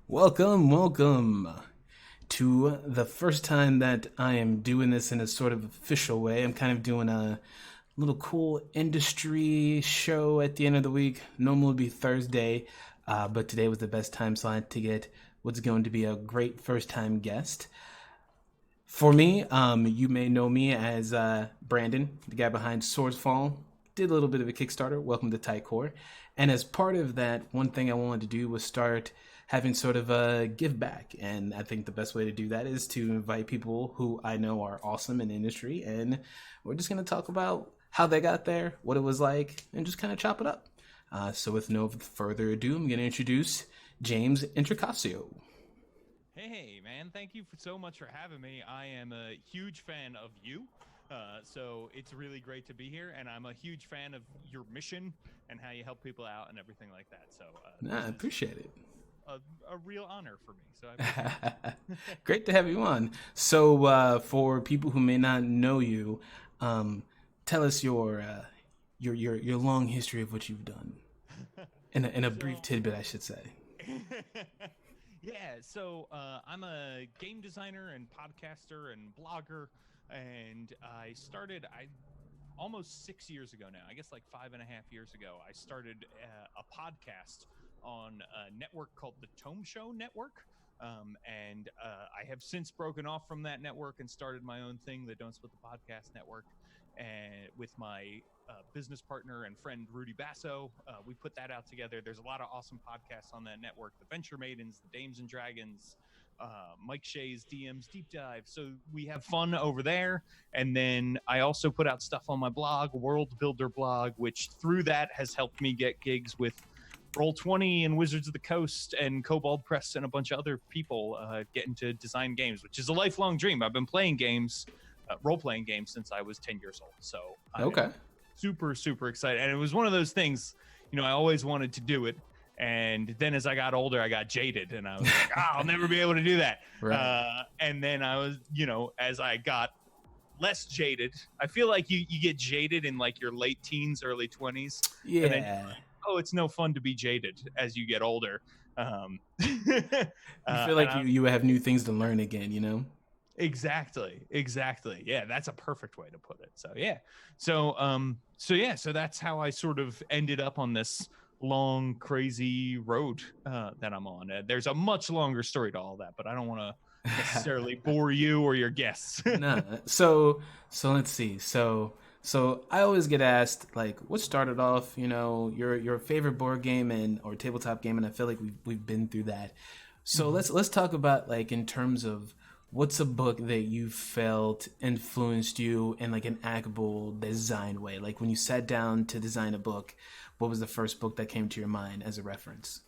Welcome to the first time that I am doing this in a sort of official way. I'm kind of doing a little cool industry show at the end of the week. Normally would be Thursday, but today was the best time slot to get what's going to be a great first time guest. For me, you may know me as Brandon, the guy behind Swordsfall. Did a little bit of a Kickstarter. Welcome to Tycore. And as part of that, one thing I wanted to do was start having sort of a give back. And I think the best way to do that is to invite people who I know are awesome in the industry. And we're just going to talk about how they got there, what it was like, and just kind of chop it up. So with no further ado, I'm going to introduce James Introcaso. Hey, man, thank you so much for having me. I am a huge fan of you, so it's really great to be here, and I'm a huge fan of your mission and how you help people out and everything like that. So I appreciate it. A real honor for me. So I appreciate it. Great to have you on. So for people who may not know you, tell us your long history of what you've done in a brief tidbit, I should say. Yeah, so I'm a game designer and podcaster and blogger, and I started almost 6 years ago now. I guess like 5.5 years ago, I started a podcast on a network called the Tome Show Network. And I have since broken off from that network and started my own thing, the Don't Split the Podcast Network, and with my business partner and friend Rudy Basso. We put that out together. There's a lot of awesome podcasts on that network: the Venture Maidens, the Dames and Dragons, Mike Shea's DM's Deep Dive. So we have fun over there. And then I also put out stuff on my blog, World Builder blog, which through that has helped me get gigs with Roll20 and Wizards of the Coast and Kobold Press and a bunch of other people getting to design games, which is a lifelong dream. I've been playing games, role-playing games, since I was 10 years old. So Okay. super, super excited. And it was one of those things, I always wanted to do it. And then as I got older, I got jaded and I was like, I'll never be able to do that. Right. And then I was, as I got less jaded, I feel like you get jaded in like your late teens, early 20s. Yeah. And then, oh, it's no fun to be jaded as you get older. You feel like you have new things to learn again, Exactly. Yeah, that's a perfect way to put it. So yeah. So that's how I sort of ended up on this long, crazy road that I'm on. There's a much longer story to all that, but I don't want to necessarily bore you or your guests. Nah. So let's see. So I always get asked like, what started off, your favorite board game or tabletop game, and I feel like we've been through that. So let's talk about like in terms of what's a book that you felt influenced you in like an actual design way? Like when you sat down to design a book, what was the first book that came to your mind as a reference?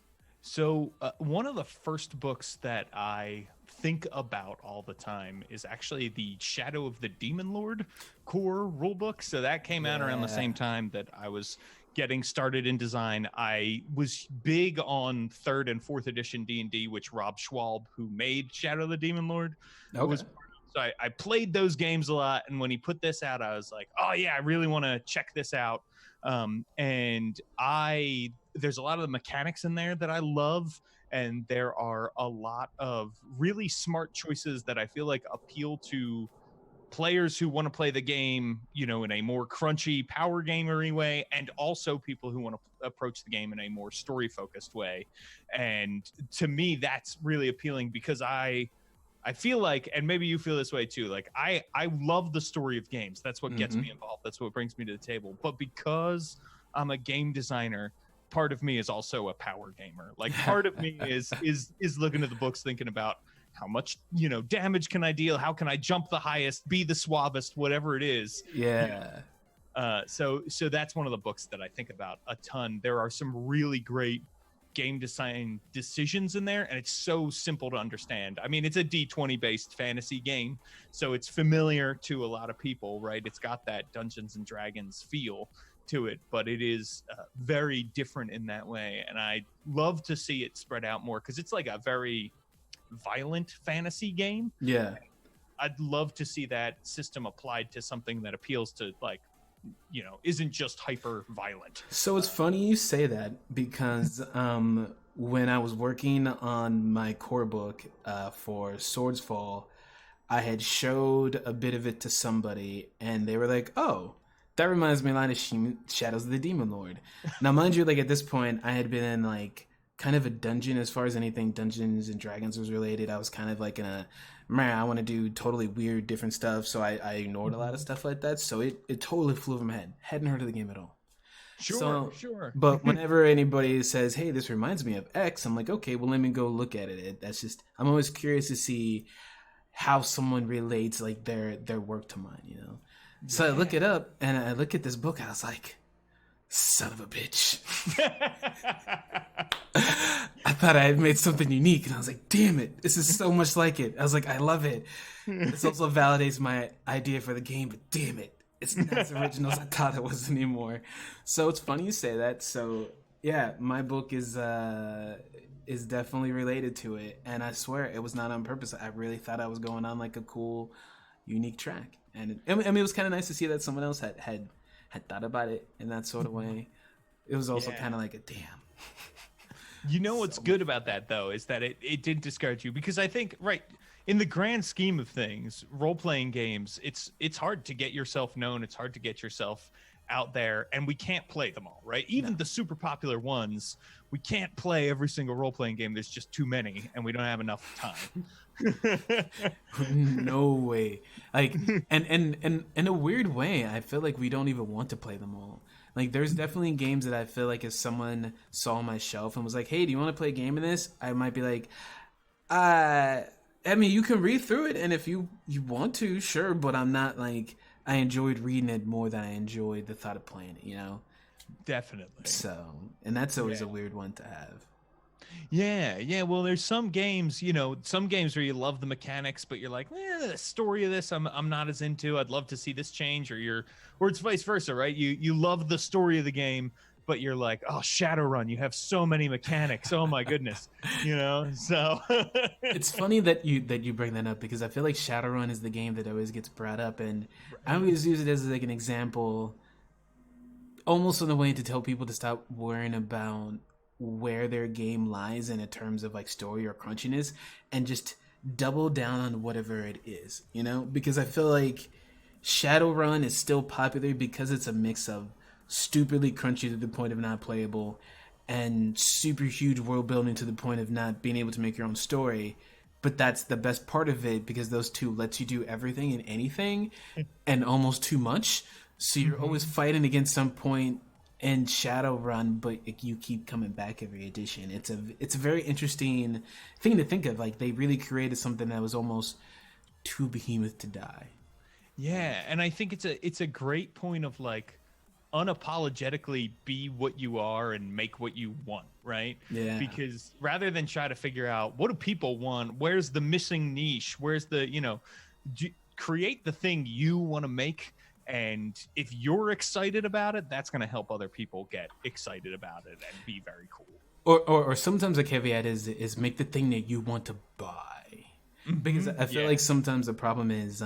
So one of the first books that I think about all the time is actually the Shadow of the Demon Lord core rulebook. So that came out around the same time that I was getting started in design. I was big on 3rd and 4th edition D&D, which Rob Schwalb, who made Shadow of the Demon Lord, was part of. So I played those games a lot. And when he put this out, I was like, oh yeah, I really want to check this out. And there's a lot of the mechanics in there that I love. And there are a lot of really smart choices that I feel like appeal to players who want to play the game, in a more crunchy power gamery way, and also people who want to approach the game in a more story focused way. And to me, that's really appealing because I feel like, and maybe you feel this way too, like I love the story of games. That's what gets me involved. That's what brings me to the table. But because I'm a game designer, part of me is also a power gamer. Like part of me is looking at the books thinking about how much damage can I deal, how can I jump the highest, be the suavest, whatever it is. Yeah. So that's one of the books that I think about a ton. There are some really great game design decisions in there, and it's so simple to understand. I mean, it's a D20 based fantasy game, so it's familiar to a lot of people, right? It's got that Dungeons and Dragons feel to it, but it is very different in that way. And I love to see it spread out more because it's like a very violent fantasy game. Yeah. I'd love to see that system applied to something that appeals to like, isn't just hyper violent. So it's funny you say that because when I was working on my core book for Swordsfall, I had showed a bit of it to somebody, and they were like, "Oh, that reminds me a lot of Shadows of the Demon Lord." Now, mind you, like at this point, I had been in like kind of a dungeon as far as anything Dungeons and Dragons was related. I was kind of like in a, man, I want to do totally weird, different stuff, so I ignored a lot of stuff like that. So it totally flew over my head. Hadn't heard of the game at all. Sure, So, sure. but whenever anybody says, "Hey, this reminds me of X," I'm like, "Okay, well, let me go look at it." That's just, I'm always curious to see how someone relates like their work to mine, you know. So I look it up and I look at this book. I was like, "Son of a bitch!" I thought I had made something unique, and I was like, "Damn it, this is so much like it." I was like, "I love it." This also validates my idea for the game, but damn it, it's not as original as I thought it was anymore. So it's funny you say that. So yeah, my book is definitely related to it, and I swear it was not on purpose. I really thought I was going on like a cool, unique track, and I mean it was kind of nice to see that someone else had thought about it in that sort of way. It was also kind of like a damn. You know what's good about that though is that it didn't discourage you, because I think right in the grand scheme of things, role-playing games, it's hard to get yourself known, it's hard to get yourself out there, and we can't play them all, right? Even the super popular ones, we can't play every single role-playing game. There's just too many, and we don't have enough time. No way. Like, and in a weird way, I feel like we don't even want to play them all. Like, there's definitely games that I feel like if someone saw my shelf and was like, "Hey, do you want to play a game of this?" I might be like, I mean, you can read through it, and if you want to, sure, but I'm not like, I enjoyed reading it more than I enjoyed the thought of playing it, you know? Definitely. So, and that's always a weird one to have. Yeah. Well, there's some games, some games where you love the mechanics, but you're like, the story of this, I'm not as into. I'd love to see this change, or it's vice versa, right? You love the story of the game, but you're like, oh, Shadowrun, you have so many mechanics. Oh my goodness, So It's funny that you bring that up, because I feel like Shadowrun is the game that always gets brought up, and I always use it as like an example, almost in a way to tell people to stop worrying about where their game lies in terms of like story or crunchiness, and just double down on whatever it is, because I feel like Shadowrun is still popular because it's a mix of stupidly crunchy to the point of not playable, and super huge world building to the point of not being able to make your own story. But that's the best part of it, because those two lets you do everything and anything and almost too much. So you're always fighting against some point in Shadowrun, but you keep coming back every edition. It's a very interesting thing to think of. Like, they really created something that was almost too behemoth to die. Yeah, and I think it's a great point of like unapologetically be what you are and make what you want, right? Yeah. Because rather than try to figure out what do people want, where's the missing niche, where's the, create the thing you want to make. And if you're excited about it, that's going to help other people get excited about it and be very cool. Or sometimes a caveat is make the thing that you want to buy. Because I feel like sometimes the problem is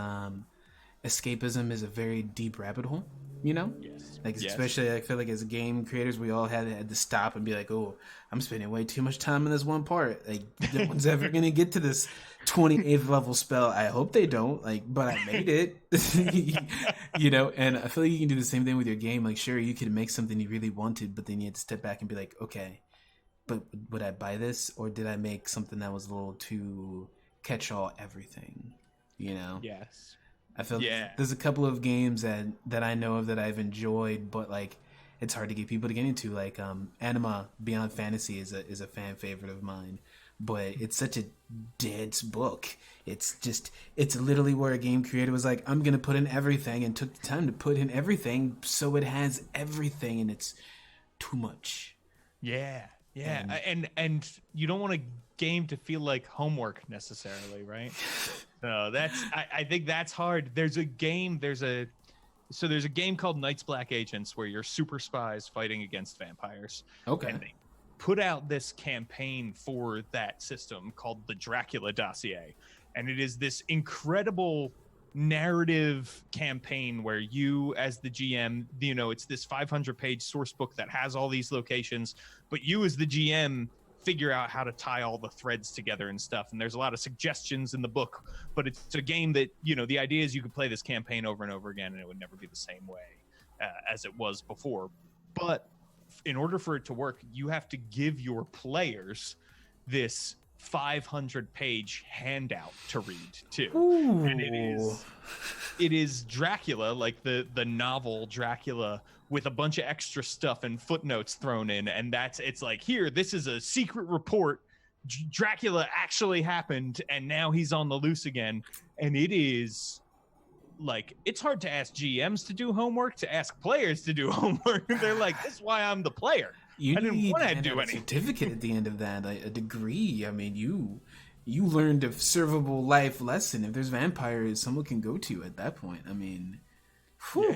escapism is a very deep rabbit hole, Yes. Like, especially I feel like as game creators, we all had to stop and be like, "Oh, I'm spending way too much time in this one part. Like, no one's ever gonna get to this 28th level spell. I hope they don't. Like, but I made it." And I feel like you can do the same thing with your game. Like, sure, you can make something you really wanted, but then you have to step back and be like, "Okay, but would I buy this, or did I make something that was a little too catch-all everything?" Yes. I feel there's a couple of games that I know of that I've enjoyed, but like it's hard to get people to get into. Like Anima Beyond Fantasy is a fan favorite of mine, but it's such a dense book. It's literally where a game creator was like, "I'm gonna put in everything," and took the time to put in everything, so it has everything, and it's too much. Yeah. And you don't want a game to feel like homework necessarily, right? So I think that's hard. There's a game called Night's Black Agents where you're super spies fighting against vampires. Okay. And they put out this campaign for that system called the Dracula Dossier. And it is this incredible narrative campaign where you as the GM, it's this 500-page source book that has all these locations, but you as the GM figure out how to tie all the threads together and stuff. And there's a lot of suggestions in the book, but it's a game that, the idea is you could play this campaign over and over again and it would never be the same way as it was before. But in order for it to work, you have to give your players this 500-page handout to read too. Ooh. And it is Dracula, like the novel Dracula, with a bunch of extra stuff and footnotes thrown in, and it's like, here, this is a secret report. Dracula actually happened, and now he's on the loose again. And it is like, it's hard to ask GMs to do homework, to ask players to do homework. They're like, this is why I'm the player. I didn't want to do anything. Certificate at the end of that, like a degree. I mean, you learned a servable life lesson. If there's vampires, someone can go to at that point. I mean, whew.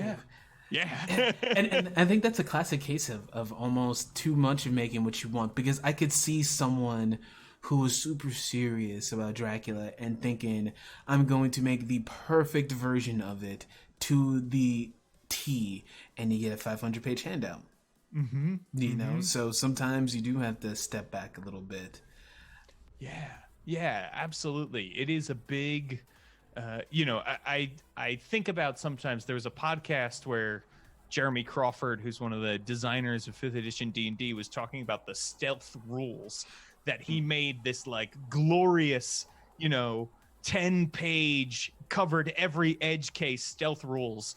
Yeah. and I think that's a classic case of almost too much of making what you want, because I could see someone who was super serious about Dracula and thinking, I'm going to make the perfect version of it to the T, and you get a 500-page handout. Mm-hmm. You know, so sometimes you do have to step back a little bit. Yeah, absolutely. It is a big, I think about sometimes there was a podcast where Jeremy Crawford, who's one of the designers of 5th edition D&D, was talking about the stealth rules that he made this like glorious, 10-page covered every edge case stealth rules.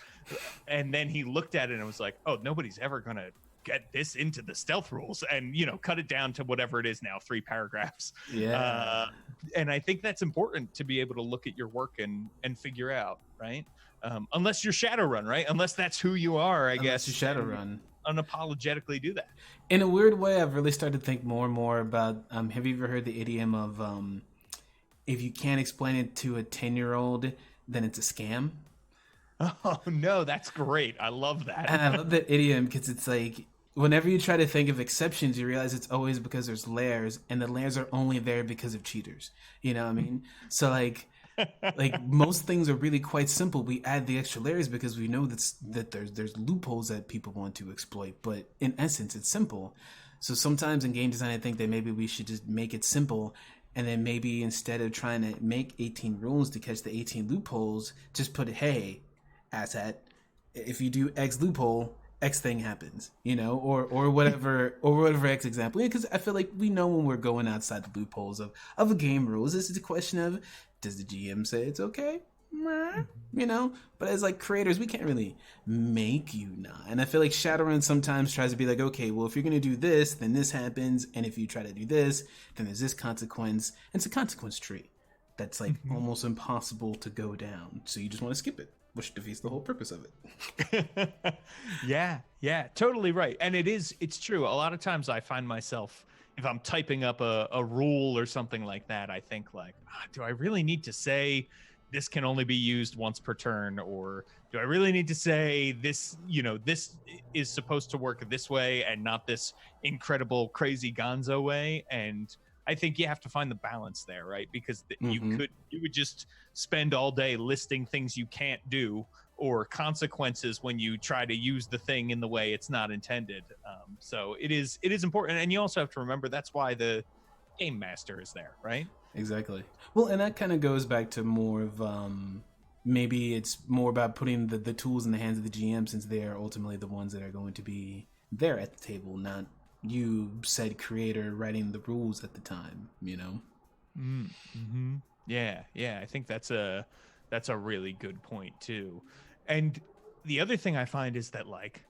And then he looked at it and was like, oh, nobody's ever going to get this into the stealth rules, and cut it down to whatever it is now, 3 paragraphs. And I think that's important to be able to look at your work and figure out, right? Unless you're Shadowrun, right? Unless that's who you are, I guess. You Shadowrun, unapologetically do that. In a weird way, I've really started to think more and more about have you ever heard the idiom of if you can't explain it to a 10-year-old, then it's a scam? Oh no, that's great. I love that. And I love that idiom because it's like, whenever you try to think of exceptions, you realize it's always because there's layers, and the layers are only there because of cheaters. You know what I mean? So like most things are really quite simple. We add the extra layers because we know that there's loopholes that people want to exploit. But in essence, it's simple. So sometimes in game design, I think that maybe we should just make it simple, and then maybe instead of trying to make 18 rules to catch the 18 loopholes, just put, hey, asshat, if you do X loophole, X thing happens, or whatever, X example. Because I feel like we know when we're going outside the loopholes of a game rules. This is a question of, does the GM say it's okay? But as like creators, we can't really make you not. And I feel like Shadowrun sometimes tries to be like, okay, well, if you're going to do this, then this happens. And if you try to do this, then there's this consequence. And it's a consequence tree that's like almost impossible to go down. So you just want to skip it, which defeats the whole purpose of it. Yeah, totally right. And it's true. A lot of times I find myself, if I'm typing up a rule or something like that, I think like, do I really need to say this can only be used once per turn? Or do I really need to say this, this is supposed to work this way and not this incredible, crazy gonzo way? And I think you have to find the balance there, right? Because you would just spend all day listing things you can't do, or consequences when you try to use the thing in the way it's not intended. So it is important. And you also have to remember that's why the game master is there, right? Exactly. Well, and that kind of goes back to more of maybe it's more about putting the tools in the hands of the GM, since they are ultimately the ones that are going to be there at the table, not you, said creator, writing the rules at the time, Yeah, I think that's a really good point too. And the other thing I find is that like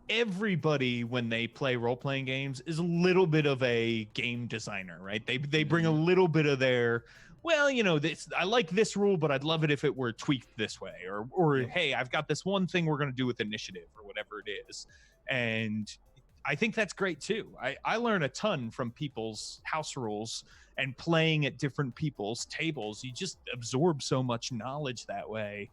everybody, when they play role-playing games, is a little bit of a game designer, right? They bring a little bit of their, well, this, I like this rule, but I'd love it if it were tweaked this way, or hey, I've got this one thing we're going to do with initiative or whatever it is. And I think that's great too. I learn a ton from people's house rules and playing at different people's tables. You just absorb so much knowledge that way.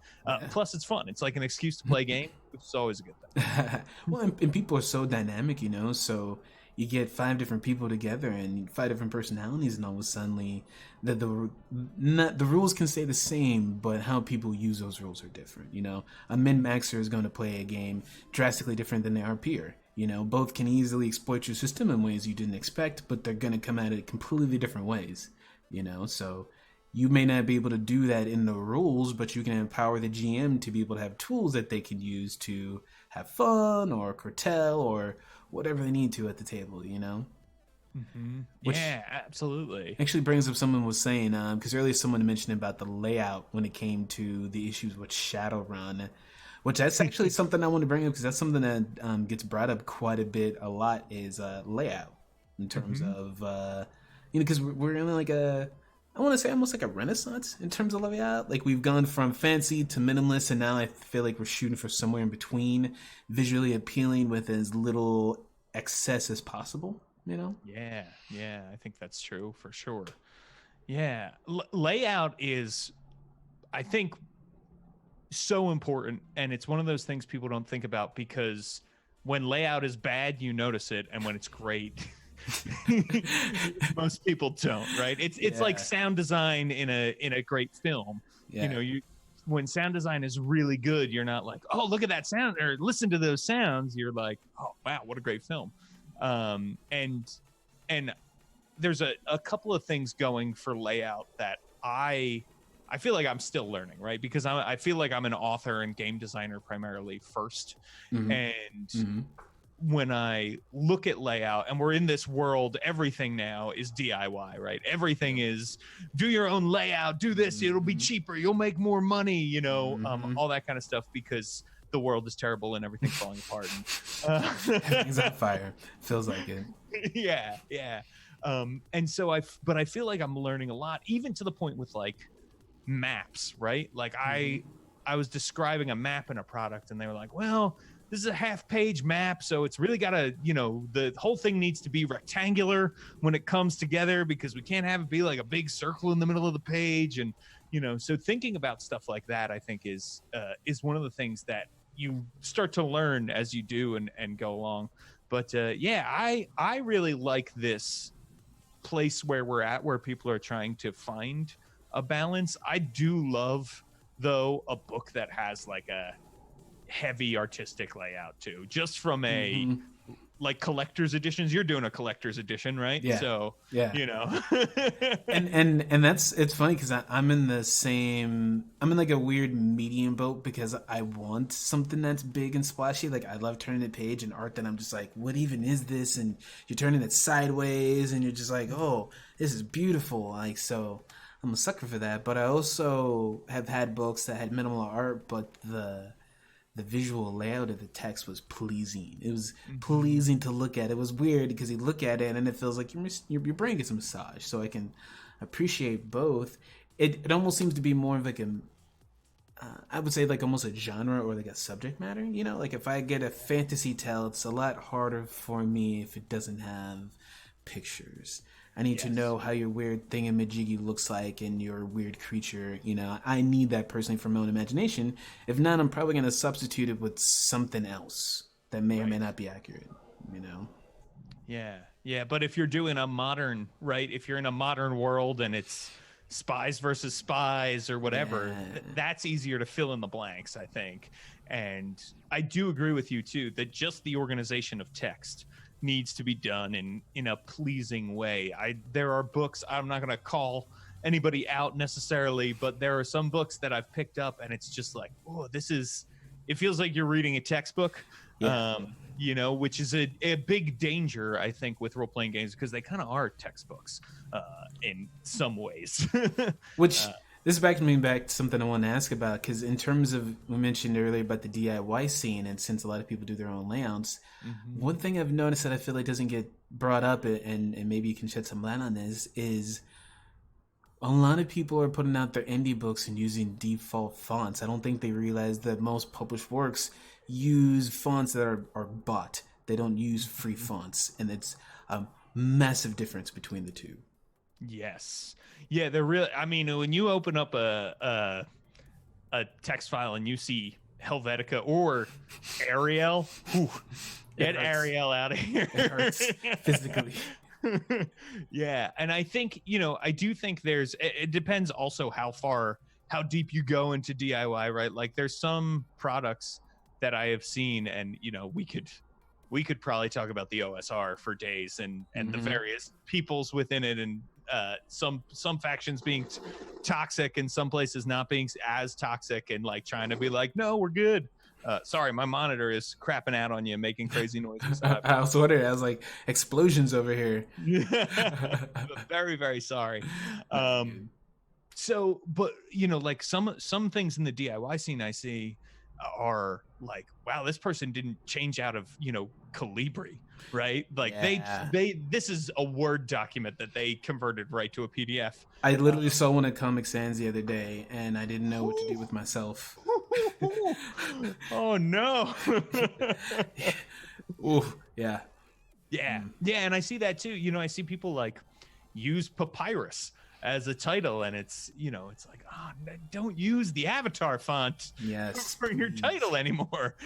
Plus, it's fun. It's like an excuse to play a game. It's always a good thing. Well, and people are so dynamic, so you get 5 different people together and 5 different personalities, and all of a sudden the rules can stay the same, but how people use those rules are different. A min-maxer is going to play a game drastically different than their RPer. Both can easily exploit your system in ways you didn't expect, but they're going to come at it completely different ways. So you may not be able to do that in the rules, but you can empower the GM to be able to have tools that they can use to have fun or curtail or whatever they need to at the table. Which Yeah, absolutely. actually brings up someone was saying, because earlier someone mentioned about the layout when it came to the issues with Shadowrun, which that's actually something I want to bring up because that's something that gets brought up quite a lot is layout in terms of, because we're in like I want to say almost like a renaissance in terms of layout. Like we've gone from fancy to minimalist, and now I feel like we're shooting for somewhere in between, visually appealing with as little excess as possible. Yeah, I think that's true for sure. Yeah, layout is, I think, so important, and it's one of those things people don't think about because when layout is bad, you notice it, and when it's great, most people don't. Right? It's like sound design in a great film. Yeah. When sound design is really good, you're not like, oh, look at that sound or listen to those sounds. You're like, oh wow, what a great film. And there's a couple of things going for layout that I feel like I'm still learning, right? Because I feel like I'm an author and game designer primarily first. And when I look at layout, and we're in this world, everything now is DIY, right? Everything is do your own layout, do this, it'll be cheaper, you'll make more money, all that kind of stuff, because the world is terrible and everything's falling apart. Everything's on fire. Feels like it. Yeah. And so I feel like I'm learning a lot, even to the point with like maps, right? Like I was describing a map in a product, and they were like, well, this is a half-page map, so it's really got to, the whole thing needs to be rectangular when it comes together because we can't have it be like a big circle in the middle of the page. And, so thinking about stuff like that, I think is one of the things that you start to learn as you do and go along. But I really like this place where we're at, where people are trying to find a balance. I do love, though, a book that has like a heavy artistic layout too, just from a like collector's editions. You're doing a collector's edition, right? Yeah. So yeah. and it's funny because I'm in like a weird medium boat because I want something that's big and splashy. Like I love turning the page and art that I'm just like, what even is this? And you're turning it sideways and you're just like, oh, this is beautiful. Like, so I'm a sucker for that. But I also have had books that had minimal art, but the visual layout of the text was pleasing. It was pleasing to look at. It was weird because you look at it and it feels like your brain gets a massage. So I can appreciate both. It almost seems to be more of like I would say like almost a genre or like a subject matter. Like if I get a fantasy tale, it's a lot harder for me if it doesn't have pictures. I need to know how your weird thingamajiggy looks like and your weird creature. I need that personally for my own imagination. If not, I'm probably going to substitute it with something else that may or may not be accurate. Yeah. But if you're doing a modern, right? If you're in a modern world and it's spies versus spies or whatever, that's easier to fill in the blanks, I think. And I do agree with you too that just the organization of text needs to be done in a pleasing way. There are books, I'm not going to call anybody out necessarily, but there are some books that I've picked up and it's just like, oh, it feels like you're reading a textbook, which is a big danger, I think, with role-playing games because they kind of are textbooks in some ways. Which this is back to something I want to ask about, because in terms of, we mentioned earlier about the DIY scene, and since a lot of people do their own layouts, one thing I've noticed that I feel like doesn't get brought up, and maybe you can shed some light on this, is a lot of people are putting out their indie books and using default fonts. I don't think they realize that most published works use fonts that are bought. They don't use free fonts, and it's a massive difference between the two. Yes. Yeah, they're really, I mean, when you open up a text file and you see Helvetica or Arial, get Arial out of here. It hurts physically. Yeah, and I think, I do think it depends also how deep you go into DIY, right? Like there's some products that I have seen and, we could we could probably talk about the OSR for days and the various peoples within it, and some factions being toxic and some places not being as toxic, and like trying to be like, no, we're good. Sorry, my monitor is crapping out on you, making crazy noises. I was wondering, I was like, explosions over here. Very, very sorry. So, but you know, like some things in the DIY scene I see are like, wow, this person didn't change out of, you know, Calibri, right? Like they this is a Word document that they converted right to a PDF. I literally saw one at Comic Sans the other day, and I didn't know what to do with myself. Oh no. Ooh, yeah. Yeah. Yeah, and I see that too. You know, I see people like use Papyrus as a title, and it's, you know, it's like, don't use the Avatar font for your title anymore.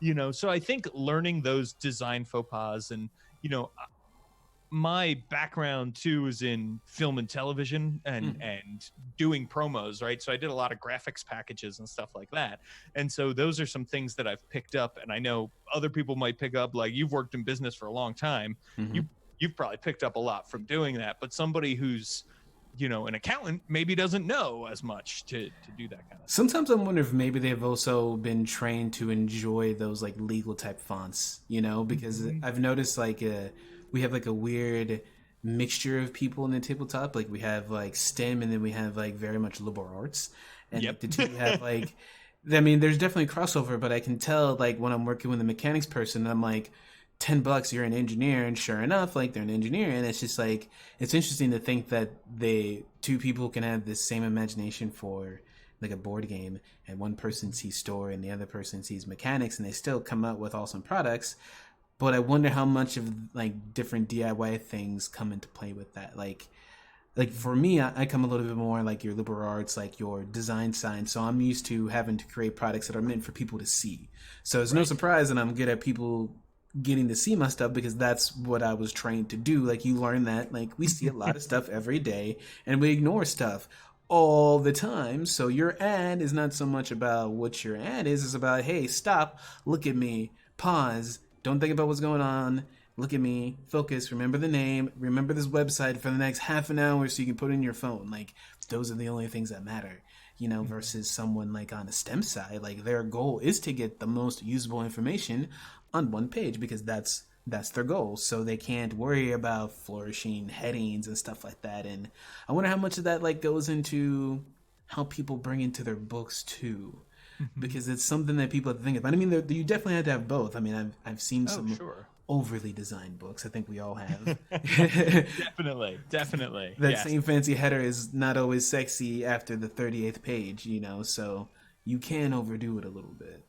You know, so I think learning those design faux pas, and, you know, my background too is in film and television and doing promos, right? So I did a lot of graphics packages and stuff like that. And so those are some things that I've picked up, and I know other people might pick up. Like, you've worked in business for a long time. You've probably picked up a lot from doing that, but somebody who's, you know, an accountant maybe doesn't know as much to do that kind of stuff. Sometimes I wonder if maybe they've also been trained to enjoy those like legal type fonts, you know, because I've noticed like we have like a weird mixture of people in the tabletop. Like we have like STEM, and then we have like very much liberal arts, and the two have like, I mean, there's definitely crossover, but I can tell like when I'm working with a mechanics person, I'm like, $10, you're an engineer, and sure enough, like they're an engineer, and it's just like, it's interesting to think that two people can have the same imagination for like a board game, and one person sees story and the other person sees mechanics, and they still come out with awesome products. But I wonder how much of like different DIY things come into play with that. Like for me, I come a little bit more like your liberal arts, like your design side. So I'm used to having to create products that are meant for people to see. So it's no surprise that I'm good at people getting to see my stuff, because that's what I was trained to do. Like, you learn that like we see a lot of stuff every day, and we ignore stuff all the time. So your ad is not so much about what your ad is. It's about, hey, stop, look at me, pause, don't think about what's going on, look at me, focus, remember the name, remember this website for the next half an hour so you can put it in your phone. Like, those are the only things that matter, you know, versus someone like on a STEM side, like their goal is to get the most usable information on one page, because that's their goal. So they can't worry about flourishing headings and stuff like that. And I wonder how much of that like goes into how people bring into their books too, because it's something that people have to think about. I mean, you definitely have to have both. I mean, I've seen some overly designed books. I think we all have. Definitely. That same fancy header is not always sexy after the 38th page, you know, so you can overdo it a little bit.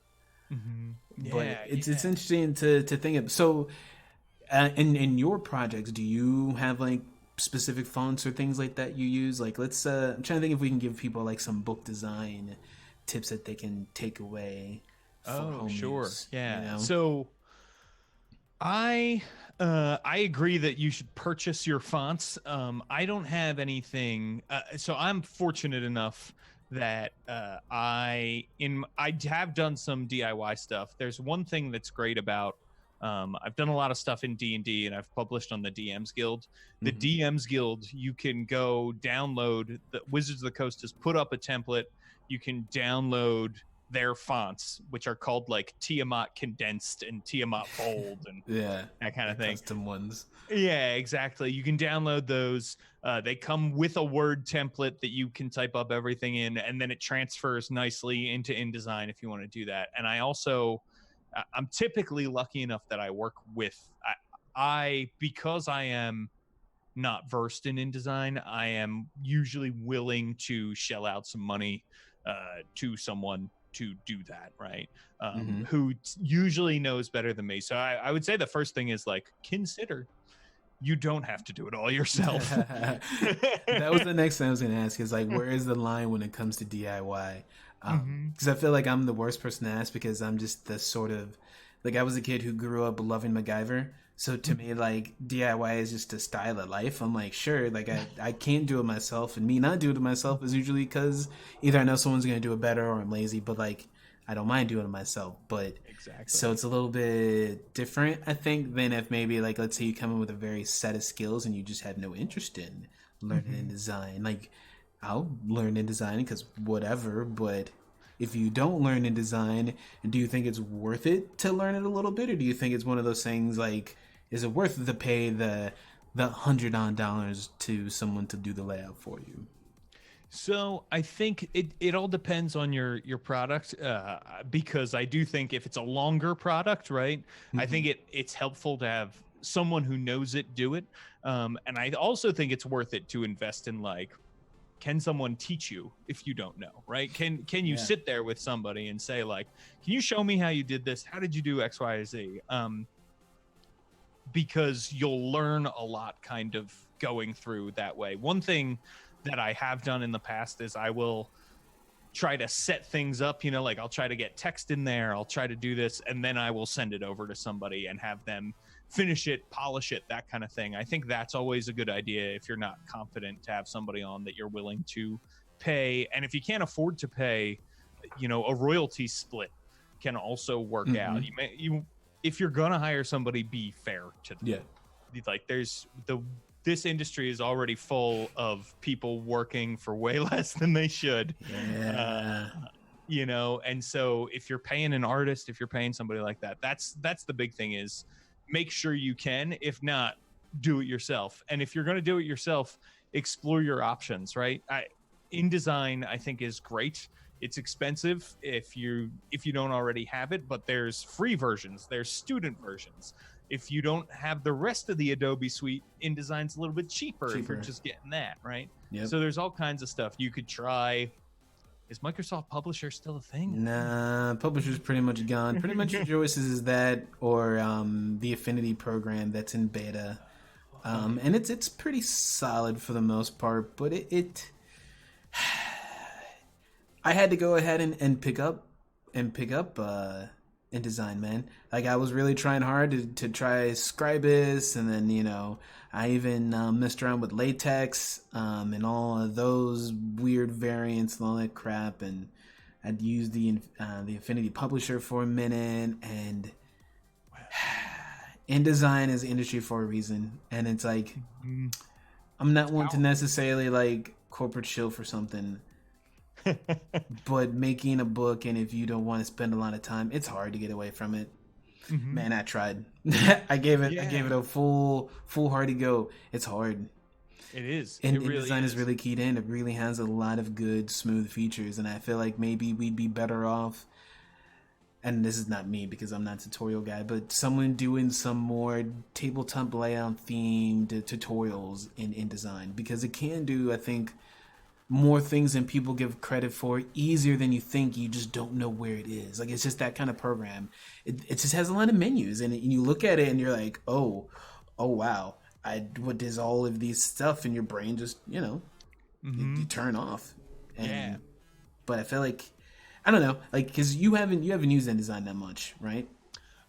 But it's interesting to think of. So in your projects, do you have like specific fonts or things like that you use? Like, let's I'm trying to think if we can give people like some book design tips that they can take away for home use, you know? So I agree that you should purchase your fonts. I don't have anything, so I'm fortunate enough that I have done some DIY stuff. There's one thing that's great about I've done a lot of stuff in D&D, and I've published on the DMs Guild. The DMs Guild, you can go download, the Wizards of the Coast has put up a template. You can download their fonts, which are called like Tiamat condensed and Tiamat bold and that kind of thing. Custom ones. Yeah, exactly. You can download those. They come with a Word template that you can type up everything in, and then it transfers nicely into InDesign if you want to do that. And I'm typically lucky enough that I work with, because I am not versed in InDesign, I am usually willing to shell out some money to someone to do that, right? Who usually knows better than me. So I would say the first thing is like, consider you don't have to do it all yourself. That was the next thing I was going to ask, is like, where is the line when it comes to DIY? Because I feel like I'm the worst person to ask, because I'm just the sort of, like, I was a kid who grew up loving MacGyver. So to me, like, DIY is just a style of life. I'm like, sure, like, I can't do it myself. And me not doing it myself is usually because either I know someone's going to do it better or I'm lazy. But, like, I don't mind doing it myself. But Exactly. so it's a little bit different, I think, than if maybe like let's say you come in with a very set of skills and you just have no interest in learning in Hmm. design. Like I'll learn in design because whatever, but if you don't learn in design, do you think it's worth it to learn it a little bit, or do you think it's one of those things like, is it worth the pay the $100 to someone to do the layout for you? So I think it all depends on your product, because I do think if it's a longer product, right, I think it's helpful to have someone who knows it do it. And I also think it's worth it to invest in, like, can someone teach you if you don't know, right? Can you Yeah. sit there with somebody and say, like, can you show me how you did this? How did you do X, Y, Z? Because you'll learn a lot kind of going through that way. One thing that I have done in the past is I will try to set things up, like I'll try to get text in there, I'll try to do this, and then I will send it over to somebody and have them finish it, polish it, that kind of thing. I think that's always a good idea if you're not confident, to have somebody on that you're willing to pay. And if you can't afford to pay, a royalty split can also work out. You if you're gonna hire somebody, be fair to them. Yeah. Like, this industry is already full of people working for way less than they should. Yeah. And so if you're paying an artist, if you're paying somebody like that, that's the big thing, is make sure you can. If not, do it yourself. And if you're going to do it yourself, explore your options, right? InDesign, I think, is great. It's expensive if you don't already have it, but there's free versions, there's student versions. If you don't have the rest of the Adobe suite, InDesign's a little bit cheaper if you're just getting that, right? Yep. So there's all kinds of stuff you could try. Is Microsoft Publisher still a thing? Nah, Publisher's pretty much gone. Pretty much your choices is that or the Affinity program that's in beta. And it's pretty solid for the most part, but it I had to go ahead and pick up InDesign, man. Like I was really trying hard to try Scribus, and then I even messed around with latex and all of those weird variants and all that crap, and I'd used the Affinity Publisher for a minute, and InDesign is industry for a reason, and it's like I'm not one to necessarily like corporate shill for something. But making a book, and if you don't want to spend a lot of time, it's hard to get away from it. Man, I tried. I gave it a full hearty go. It's hard. It is. And it really InDesign is really keyed in. It really has a lot of good, smooth features, and I feel like maybe we'd be better off. And this is not me because I'm not a tutorial guy, but someone doing some more tabletop layout themed tutorials in InDesign, because it can do, I think, more things than people give credit for, easier than you think. You just don't know where it is. Like, it's just that kind of program. It just has a lot of menus, and you look at it and you're like, oh wow, what does all of these stuff, in your brain just you you turn off. And but I feel like, I don't know, like, because you haven't used InDesign that much, right?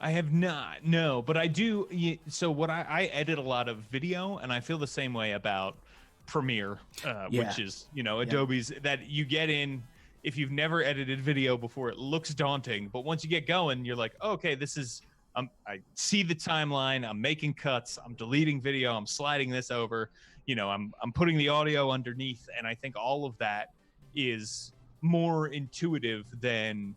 I have not, no, but I do. So what I edit a lot of video, and I feel the same way about Premiere, which is Adobe's, that you get in. If you've never edited video before, it looks daunting, but once you get going, you're like, oh, okay, this is I see the timeline, I'm making cuts, I'm deleting video, I'm sliding this over, I'm putting the audio underneath, and I think all of that is more intuitive than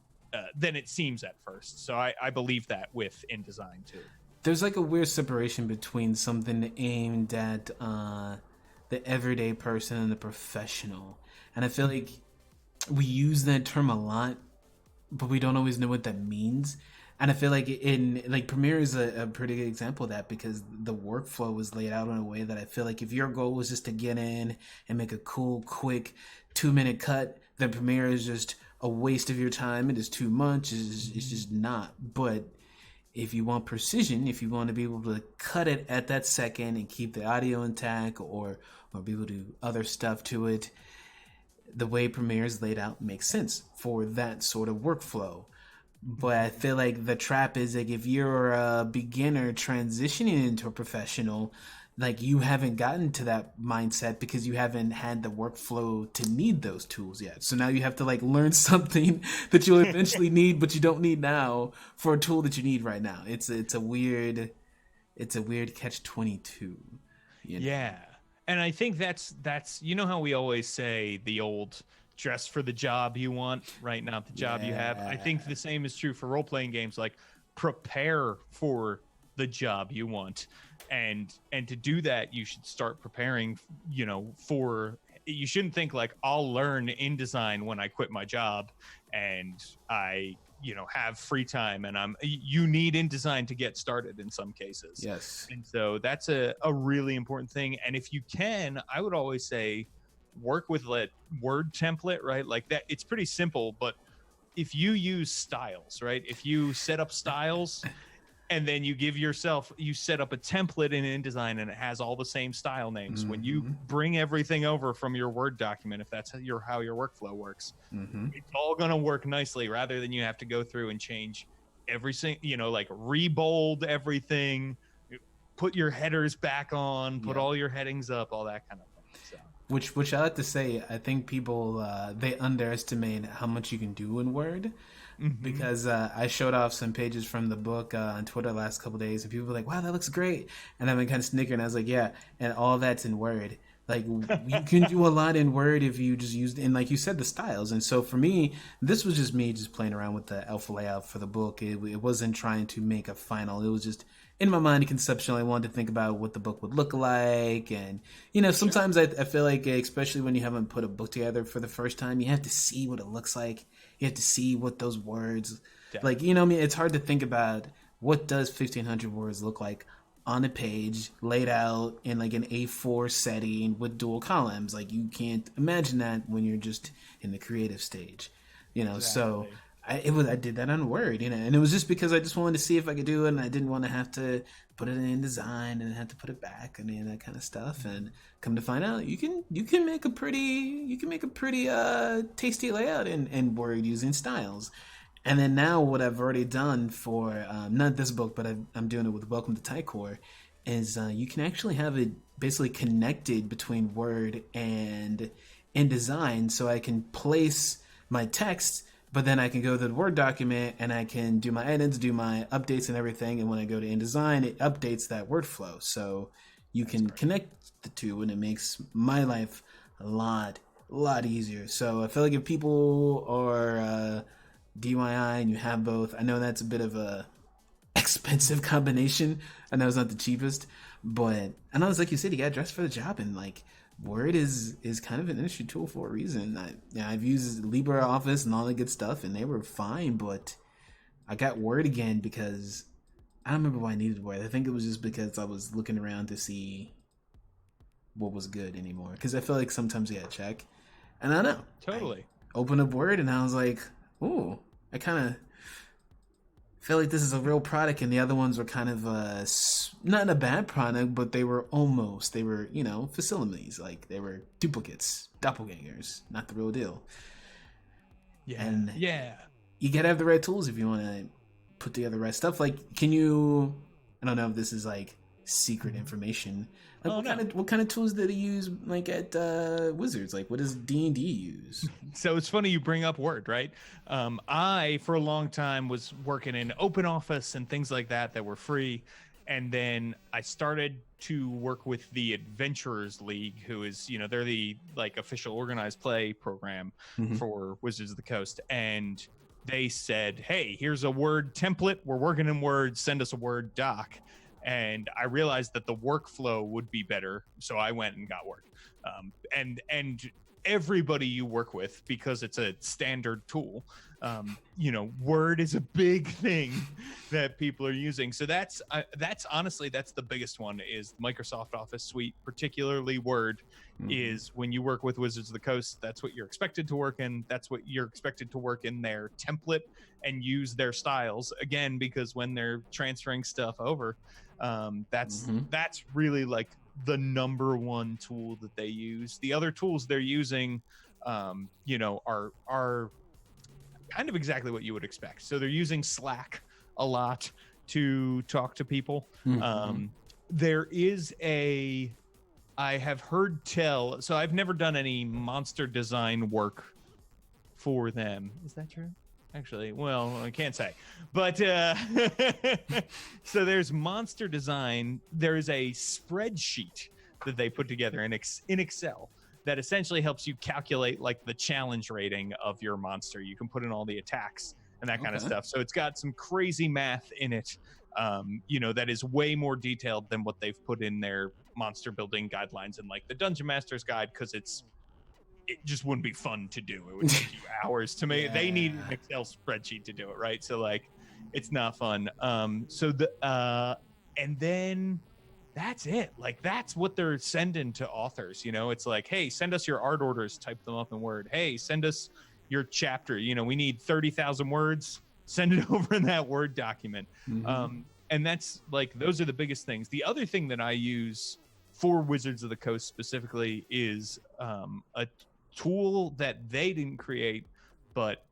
it seems at first. So I believe that with InDesign too. There's like a weird separation between something aimed at the everyday person and the professional, and I feel like we use that term a lot, but we don't always know what that means. And I feel like Premiere is a pretty good example of that, because the workflow was laid out in a way that I feel like if your goal was just to get in and make a cool, quick 2-minute cut, then Premiere is just a waste of your time. It is too much. It's just not. But if you want precision, if you want to be able to cut it at that second and keep the audio intact, or be able to do other stuff to it, the way Premiere is laid out makes sense for that sort of workflow. But I feel like the trap is like if you're a beginner transitioning into a professional, like you haven't gotten to that mindset because you haven't had the workflow to need those tools yet. So now you have to like learn something that you'll eventually need, but you don't need now for a tool that you need right now. It's a weird catch 22. You know? Yeah. And I think that's you know how we always say the old dress for the job you want, right? Not the job you have. I Yeah. think the same is true for role playing games. Like prepare for the job you want. And to do that, you should start preparing, for you shouldn't think like I'll learn InDesign when I quit my job and I have free time and you need InDesign to get started in some cases. Yes. And so that's a really important thing. And if you can, I would always say work with a word template, right? Like that, it's pretty simple, but if you use styles, right? If you set up styles and then you set up a template in InDesign and it has all the same style names. Mm-hmm. When you bring everything over from your Word document, if that's how your workflow works, Mm-hmm. it's all going to work nicely rather than you have to go through and change everything, like rebold everything, put your headers back on, put all your headings up, all that kind of thing. So. Which I like to say, I think people they underestimate how much you can do in Word. Because I showed off some pages from the book on Twitter the last couple days, and people were like, "Wow, that looks great!" And I've been kind of snickering. I was like, "Yeah," and all that's in Word. Like you can do a lot in Word if you just use, and like you said, the styles. And so for me, this was just me just playing around with the alpha layout for the book. It wasn't trying to make a final. It was just in my mind conceptually. I wanted to think about what the book would look like, and sometimes I feel like, especially when you haven't put a book together for the first time, you have to see what it looks like. You have to see what those words, like, I mean, it's hard to think about what does 1,500 words look like on a page laid out in like an A4 setting with dual columns. Like you can't imagine that when you're just in the creative stage, So I did that on Word, and it was just because I just wanted to see if I could do it, and I didn't want to have to put it in InDesign and have to put it back and that kind of stuff. And come to find out, you can make a pretty tasty layout in Word using styles. And then now what I've already done for not this book, but I'm doing it with Welcome to Tycor, is you can actually have it basically connected between Word and InDesign, so I can place my text, but then I can go to the Word document and I can do my edits, do my updates and everything. And when I go to InDesign, it updates that workflow. So you can connect the two, and it makes my life a lot easier. So I feel like if people are DIY and you have both, I know that's a bit of a expensive combination. I know it's not the cheapest, but I know it's like you said, you got dressed for the job, and like Word is kind of an industry tool for a reason. I've used LibreOffice and all that good stuff, and they were fine, but I got Word again because I don't remember why I needed Word. I think it was just because I was looking around to see what was good anymore. Because I feel like sometimes you gotta check, and I don't know. Totally. I opened up Word and I was like, ooh, I kind of feel like this is a real product, and the other ones were kind of not a bad product, but they were facilities, like they were duplicates, doppelgangers, not the real deal. Yeah. And yeah, you gotta have the right tools if you want to put together the right stuff. Like, can you? I don't know if this is like secret information. Like, what kind of tools do they use like at Wizards? Like, what does D&D use? So it's funny you bring up Word, right? I, for a long time, was working in open office and things like that were free. And then I started to work with the Adventurers League, who is, they're the like official organized play program for Wizards of the Coast. And they said, hey, here's a Word template. We're working in Word. Send us a Word doc. And I realized that the workflow would be better. So I went and got Word. And everybody you work with, because it's a standard tool, Word is a big thing that people are using. So that's honestly, that's the biggest one, is Microsoft Office Suite, particularly Word. Is when you work with Wizards of the Coast, that's what you're expected to work in. That's what you're expected to work in their template and use their styles, again, because when they're transferring stuff over, that's really like the number one tool that they use. The other tools they're using, are kind of exactly what you would expect. So they're using Slack a lot to talk to people. There is I have heard tell, so I've never done any monster design work for them. Is that true? Actually, well, I can't say. But so there's monster design. There's a spreadsheet that they put together in Excel that essentially helps you calculate like the challenge rating of your monster. You can put in all the attacks and that kind of stuff. So it's got some crazy math in it, that is way more detailed than what they've put in their monster building guidelines and like the Dungeon Master's Guide, because it just wouldn't be fun to do. It would take you hours to make. They need an Excel spreadsheet to do it, right? So like, it's not fun. And then that's it. Like, that's what they're sending to authors. It's like, hey, send us your art orders, type them up in Word. Hey, send us your chapter. We need 30,000 words. Send it over in that Word document. And that's like, those are the biggest things. The other thing that I use for Wizards of the Coast specifically is a tool that they didn't create, but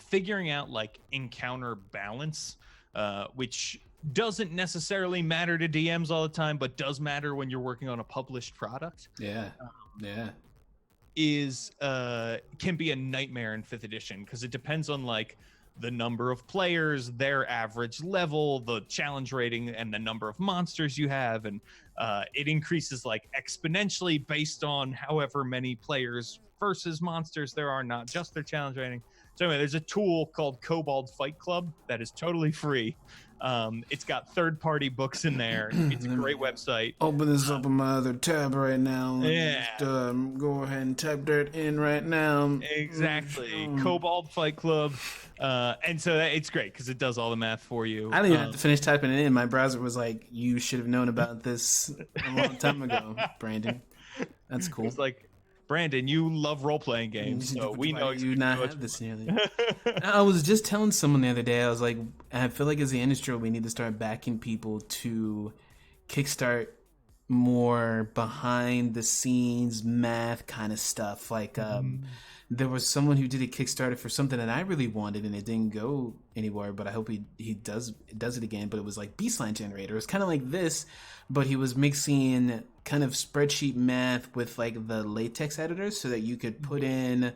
figuring out like encounter balance, which doesn't necessarily matter to DMs all the time, but does matter when you're working on a published product. Can be a nightmare in 5th edition, because it depends on like the number of players, their average level, the challenge rating, and the number of monsters you have, and it increases like exponentially based on however many players versus monsters there are, not just their challenge rating. So anyway, there's a tool called Kobold Fight Club that is totally free. It's got third-party books in there. It's a great website. Open this up on my other tab right now. Just, go ahead and type that in right now. Exactly. Kobold Fight Club. And so it's great because it does all the math for you. I didn't even have to finish typing it in. My browser was like, you should have known about this a long time ago, Brandon. That's cool. It's like, Brandon, you love role-playing games, so we know you not have this nearly. I was just telling someone the other day, I was like, I feel like as the industry, we need to start backing people to kickstart more behind-the-scenes math kind of stuff. Like, there was someone who did a Kickstarter for something that I really wanted, and it didn't go anywhere, but I hope he does it again. But it was like Beastline Generator. It's kind of like this, but he was mixing kind of spreadsheet math with like the latex editors so that you could put in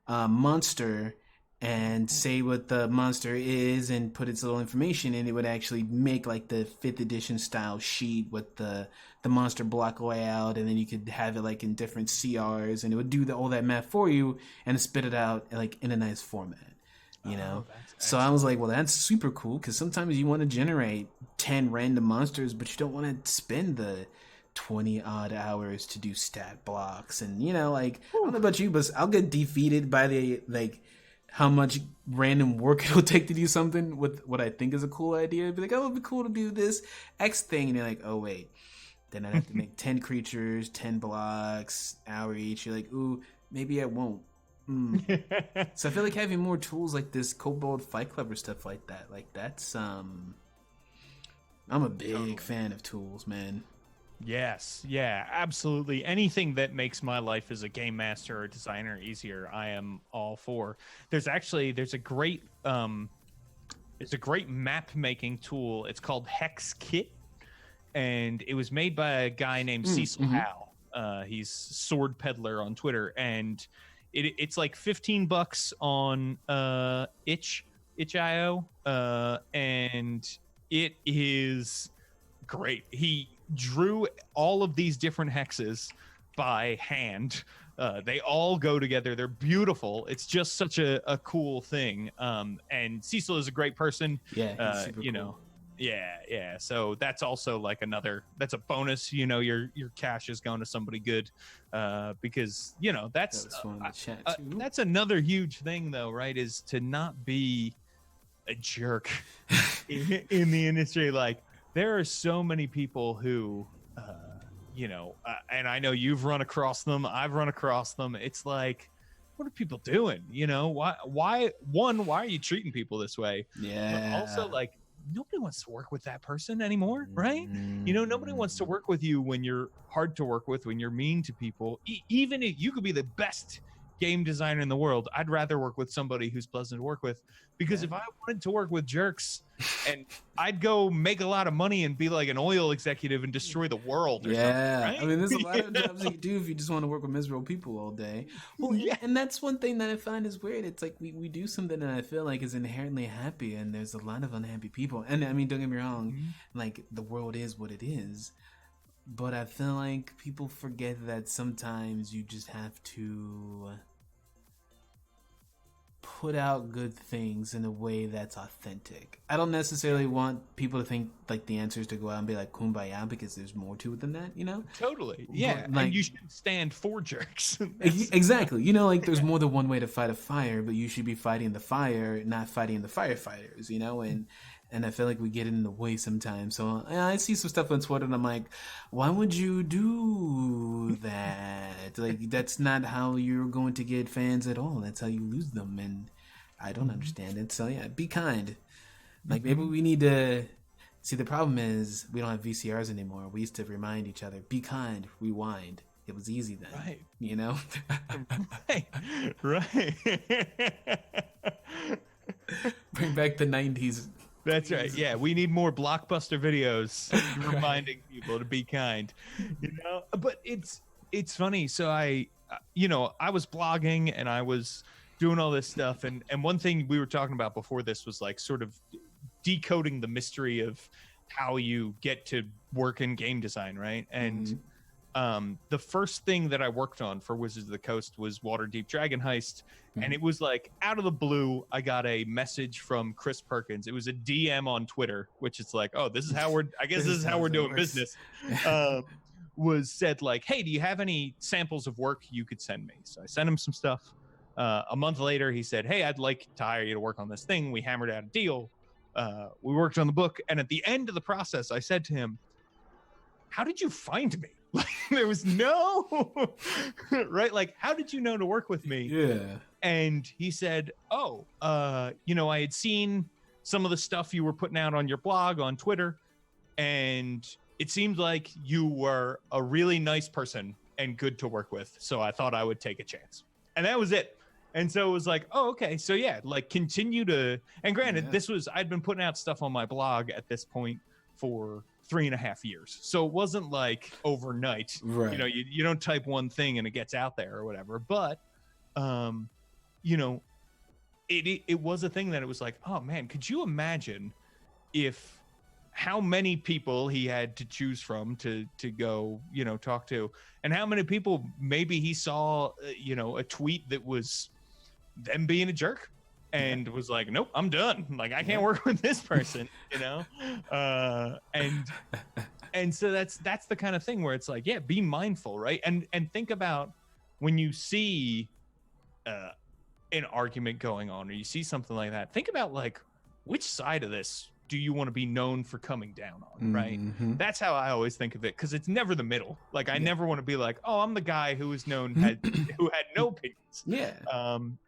a monster and say what the monster is and put its little information, and it would actually make like the 5th edition style sheet with the monster block layout, and then you could have it like in different CRs, and it would do all that math for you and spit it out like in a nice format, So I was like, well, that's super cool, because sometimes you want to generate 10 random monsters, but you don't want to spend the 20 odd hours to do stat blocks, and I don't know about you, but I'll get defeated by the how much random work it'll take to do something with what I think is a cool idea. It'd be like, oh, it'd be cool to do this X thing, and you're like, oh wait, then I'd have to make 10 creatures, 10 blocks, hour each. You're like, ooh, maybe I won't. So I feel like having more tools like this Kobold Fight Club or stuff like that, like that's I'm a big fan of tools, man. Yes, yeah, absolutely. Anything that makes my life as a game master or designer easier, I am all for. There's a great map making tool. It's called Hex Kit, and it was made by a guy named Cecil Howe. He's Sword Peddler on Twitter, and it's like $15 on itch.io, and it is great. He drew all of these different hexes by hand. They all go together. They're beautiful. It's just such a cool thing. And Cecil is a great person. Yeah, he's super cool. Yeah. So that's also like that's a bonus. Your cash is going to somebody good, because that's another huge thing though, right? Is to not be a jerk in the industry. Like, there are so many people who, and I know you've run across them. I've run across them. It's like, what are people doing? Why are you treating people this way? Yeah. But also, like, nobody wants to work with that person anymore, right? Nobody wants to work with you when you're hard to work with, when you're mean to people. Even if you could be the best game designer in the world, I'd rather work with somebody who's pleasant to work with, because if I wanted to work with jerks, and I'd go make a lot of money and be like an oil executive and destroy the world or something, right? I mean, there's a lot of jobs you can do if you just want to work with miserable people all day. Well, and that's one thing that I find is weird. It's like we do something that I feel like is inherently happy, and there's a lot of unhappy people. And I mean, don't get me wrong, like the world is what it is. But I feel like people forget that sometimes you just have to put out good things in a way that's authentic. I don't necessarily want people to think like the answer is to go out and be like kumbaya, because there's more to it than that, you know? Totally. Yeah. But, like, and you should stand for jerks. Exactly. You know, like there's more than one way to fight a fire, but you should be fighting the fire, not fighting the firefighters, you know? And I feel like we get in the way sometimes. So I see some stuff on Twitter and I'm like, why would you do that? Like, that's not how you're going to get fans at all. That's how you lose them. And I don't understand it. So yeah, be kind. Like, maybe we need to... See, the problem is we don't have VCRs anymore. We used to remind each other, be kind, rewind. It was easy then. Right. You know? Right. Bring back the 90s. That's right. Yeah, we need more Blockbuster videos reminding people to be kind. You know, but it's funny. So I was blogging and I was doing all this stuff, and one thing we were talking about before this was like sort of decoding the mystery of how you get to work in game design, right? And the first thing that I worked on for Wizards of the Coast was Waterdeep Dragon Heist. And it was like out of the blue, I got a message from Chris Perkins. It was a DM on Twitter, which is like, oh, this is how this is how we're doing business. Was said like, hey, do you have any samples of work you could send me? So I sent him some stuff. A month later, he said, hey, I'd like to hire you to work on this thing. We hammered out a deal. We worked on the book. And at the end of the process, I said to him, how did you find me? Like, there was no right. Like, how did you know to work with me? Yeah. And he said, oh, I had seen some of the stuff you were putting out on your blog on Twitter, and it seemed like you were a really nice person and good to work with. So I thought I would take a chance. And that was it. And so it was like, oh, okay. So yeah, like continue to, and granted, I'd been putting out stuff on my blog at this point for 3.5 years. So it wasn't like overnight, right? You know, you don't type one thing and it gets out there or whatever. But, it was a thing that it was like, oh man, could you imagine if how many people he had to choose from to go, talk to, and how many people maybe he saw, a tweet that was them being a jerk and was like, nope, I'm done. Like, I can't work with this person, and so that's the kind of thing where it's like, yeah, be mindful, right? And think about when you see an argument going on or you see something like that, think about like, which side of this do you want to be known for coming down on, right? That's how I always think of it, because it's never the middle. Like, I never want to be like, oh, I'm the guy who was known who had no opinions.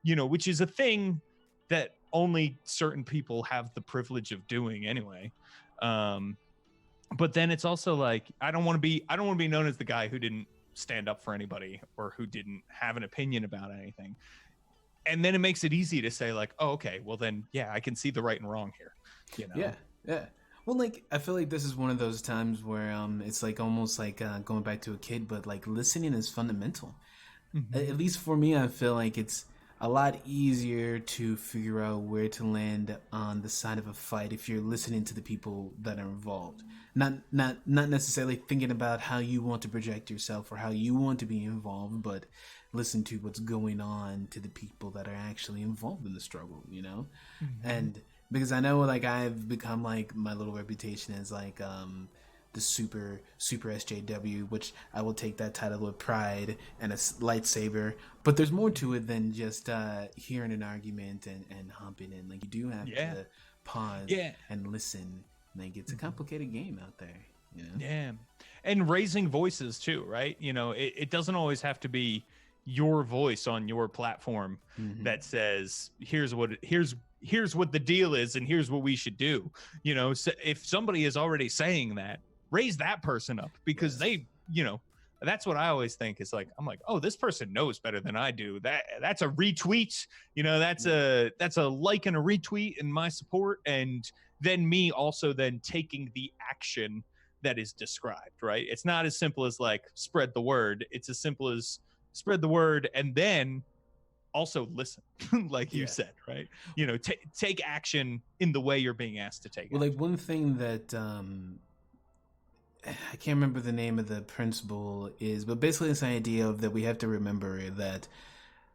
Which is a thing that only certain people have the privilege of doing anyway. But then it's also like, I don't want to be known as the guy who didn't stand up for anybody or who didn't have an opinion about anything. And then it makes it easy to say like, oh, okay, well then, yeah, I can see the right and wrong here. Yeah. Well, like, I feel like this is one of those times where it's like almost like going back to a kid, but like listening is fundamental. At least for me, I feel like it's a lot easier to figure out where to land on the side of a fight if you're listening to the people that are involved. Not necessarily thinking about how you want to project yourself or how you want to be involved, but listen to what's going on to the people that are actually involved in the struggle, And because I know, like, I've become like, my little reputation is like the super SJW, which I will take that title with pride, and a lightsaber. But there's more to it than just hearing an argument and hopping in. Like, you do have to pause and listen. Like, it's a complicated game out there, Yeah, and raising voices too, right? It doesn't always have to be your voice on your platform that says, here's what the deal is and here's what we should do. So if somebody is already saying that, raise that person up, because they That's what I always think is like, I'm like, oh, this person knows better than I do. That's a retweet, that's a like and a retweet in my support. And then me also then taking the action that is described, right? It's not as simple as like spread the word. It's as simple as spread the word and then also listen, like you said, right? Take action in the way you're being asked to take well, action. like one thing that I can't remember the name of the principle is, but basically this idea of that we have to remember that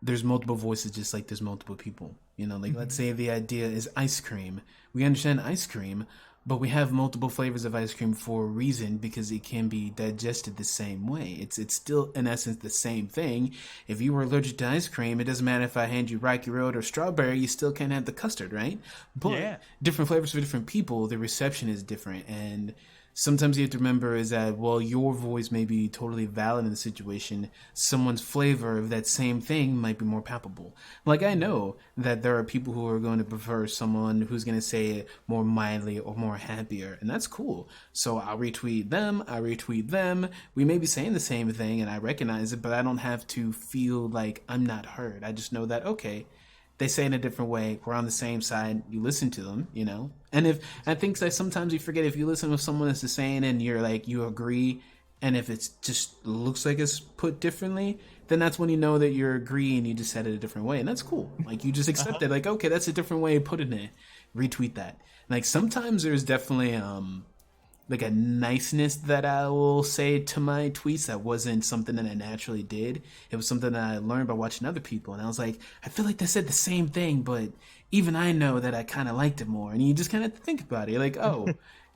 there's multiple voices just like there's multiple people. Let's say the idea is ice cream. We understand ice cream, but we have multiple flavors of ice cream for a reason because it can be digested the same way. It's still in essence the same thing. If you were allergic to ice cream, it doesn't matter if I hand you Rocky Road or strawberry, you still can't have the custard, right? But different flavors for different people, the reception is different. And sometimes you have to remember is that while your voice may be totally valid in the situation, someone's flavor of that same thing might be more palpable. Like I know that there are people who are going to prefer someone who's going to say it more mildly or more happier, and that's cool. So I'll retweet them, I retweet them. We may be saying the same thing and I recognize it, but I don't have to feel like I'm not heard. I just know that, okay, they say in a different way. We're on the same side. You listen to them, And if I think that sometimes you forget if you listen to someone that's the same and you're like you agree, and if it's just looks like it's put differently, then that's when you know that you're agreeing. You just said it a different way, and that's cool. Like you just accept it. Like okay, that's a different way of putting it. Retweet that. Like sometimes there's definitely like a niceness that I will say to my tweets that wasn't something that I naturally did. It was something that I learned by watching other people. And I was like, I feel like they said the same thing, but even I know that I kind of liked it more. And you just kind of think about it. You're like, oh,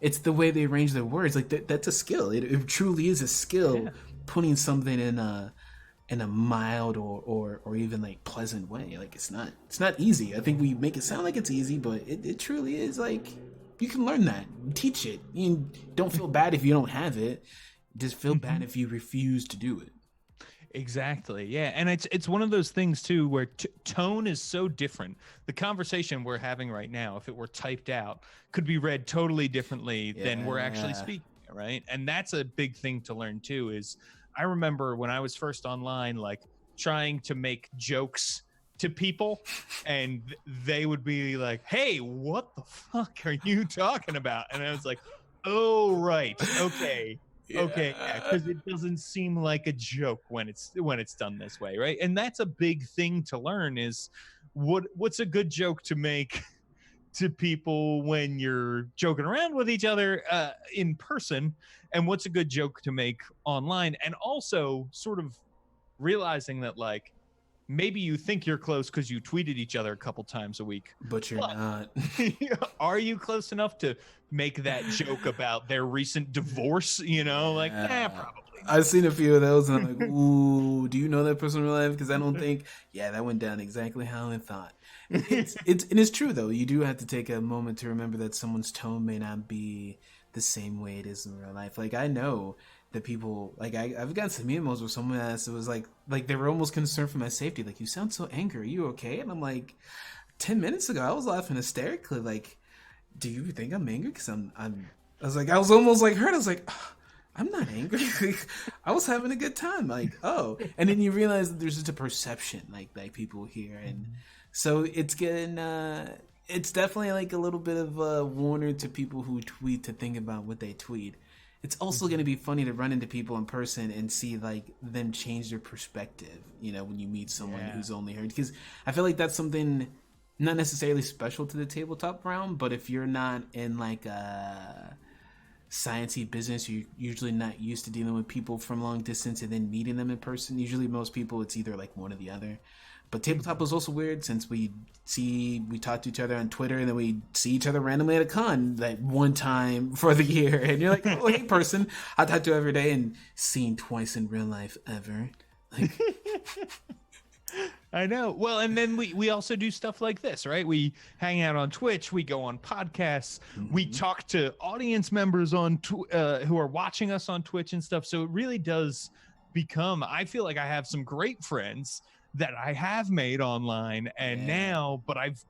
it's the way they arrange their words. Like that's a skill. It truly is a skill putting something in a mild or even like pleasant way. Like it's not easy. I think we make it sound like it's easy, but it truly is. Like you can learn that, teach it. You don't feel bad if you don't have it. Just feel bad if you refuse to do it. Exactly. Yeah. And it's one of those things too, where tone is so different. The conversation we're having right now, if it were typed out, could be read totally differently than we're actually speaking. Right. And that's a big thing to learn too, is I remember when I was first online, like trying to make jokes to people and they would be like, hey, what the fuck are you talking about? And I was like, oh, right. Okay. Okay, because it doesn't seem like a joke when it's done this way, right? And that's a big thing to learn is what's a good joke to make to people when you're joking around with each other in person, and what's a good joke to make online, and also sort of realizing that like maybe you think you're close because you tweeted each other a couple times a week, but you're not. Are you close enough to make that joke about their recent divorce? Like, probably. I've seen a few of those, and I'm like, ooh, do you know that person in real life? Because I don't think, that went down exactly how I thought. It's true though. You do have to take a moment to remember that someone's tone may not be the same way it is in real life. Like I know that people like I've got some emails where someone asked, it was like they were almost concerned for my safety. Like, you sound so angry. Are you okay? And I'm like, 10 minutes ago I was laughing hysterically. Like, do you think I'm angry? Because I was almost like hurt. I was like, oh, I'm not angry. I was having a good time. Like, oh, and then you realize that there's just a perception like people hear, and so it's getting it's definitely like a little bit of a warner to people who tweet to think about what they tweet. It's also going to be funny to run into people in person and see like them change their perspective, when you meet someone who's only heard. Because I feel like that's something not necessarily special to the tabletop realm, but if you're not in like a sciencey business, you're usually not used to dealing with people from long distance and then meeting them in person. Usually most people, it's either like one or the other. But tabletop was also weird since we talk to each other on Twitter and then we see each other randomly at a con that one time for the year. And you're like, oh, hey, person, I talk to you every day, and seen twice in real life ever. Like, I know. Well, and then we also do stuff like this, right? We hang out on Twitch. We go on podcasts. We talk to audience members on who are watching us on Twitch and stuff. So it really does become, I feel like I have some great friends that I have made online and now, but I've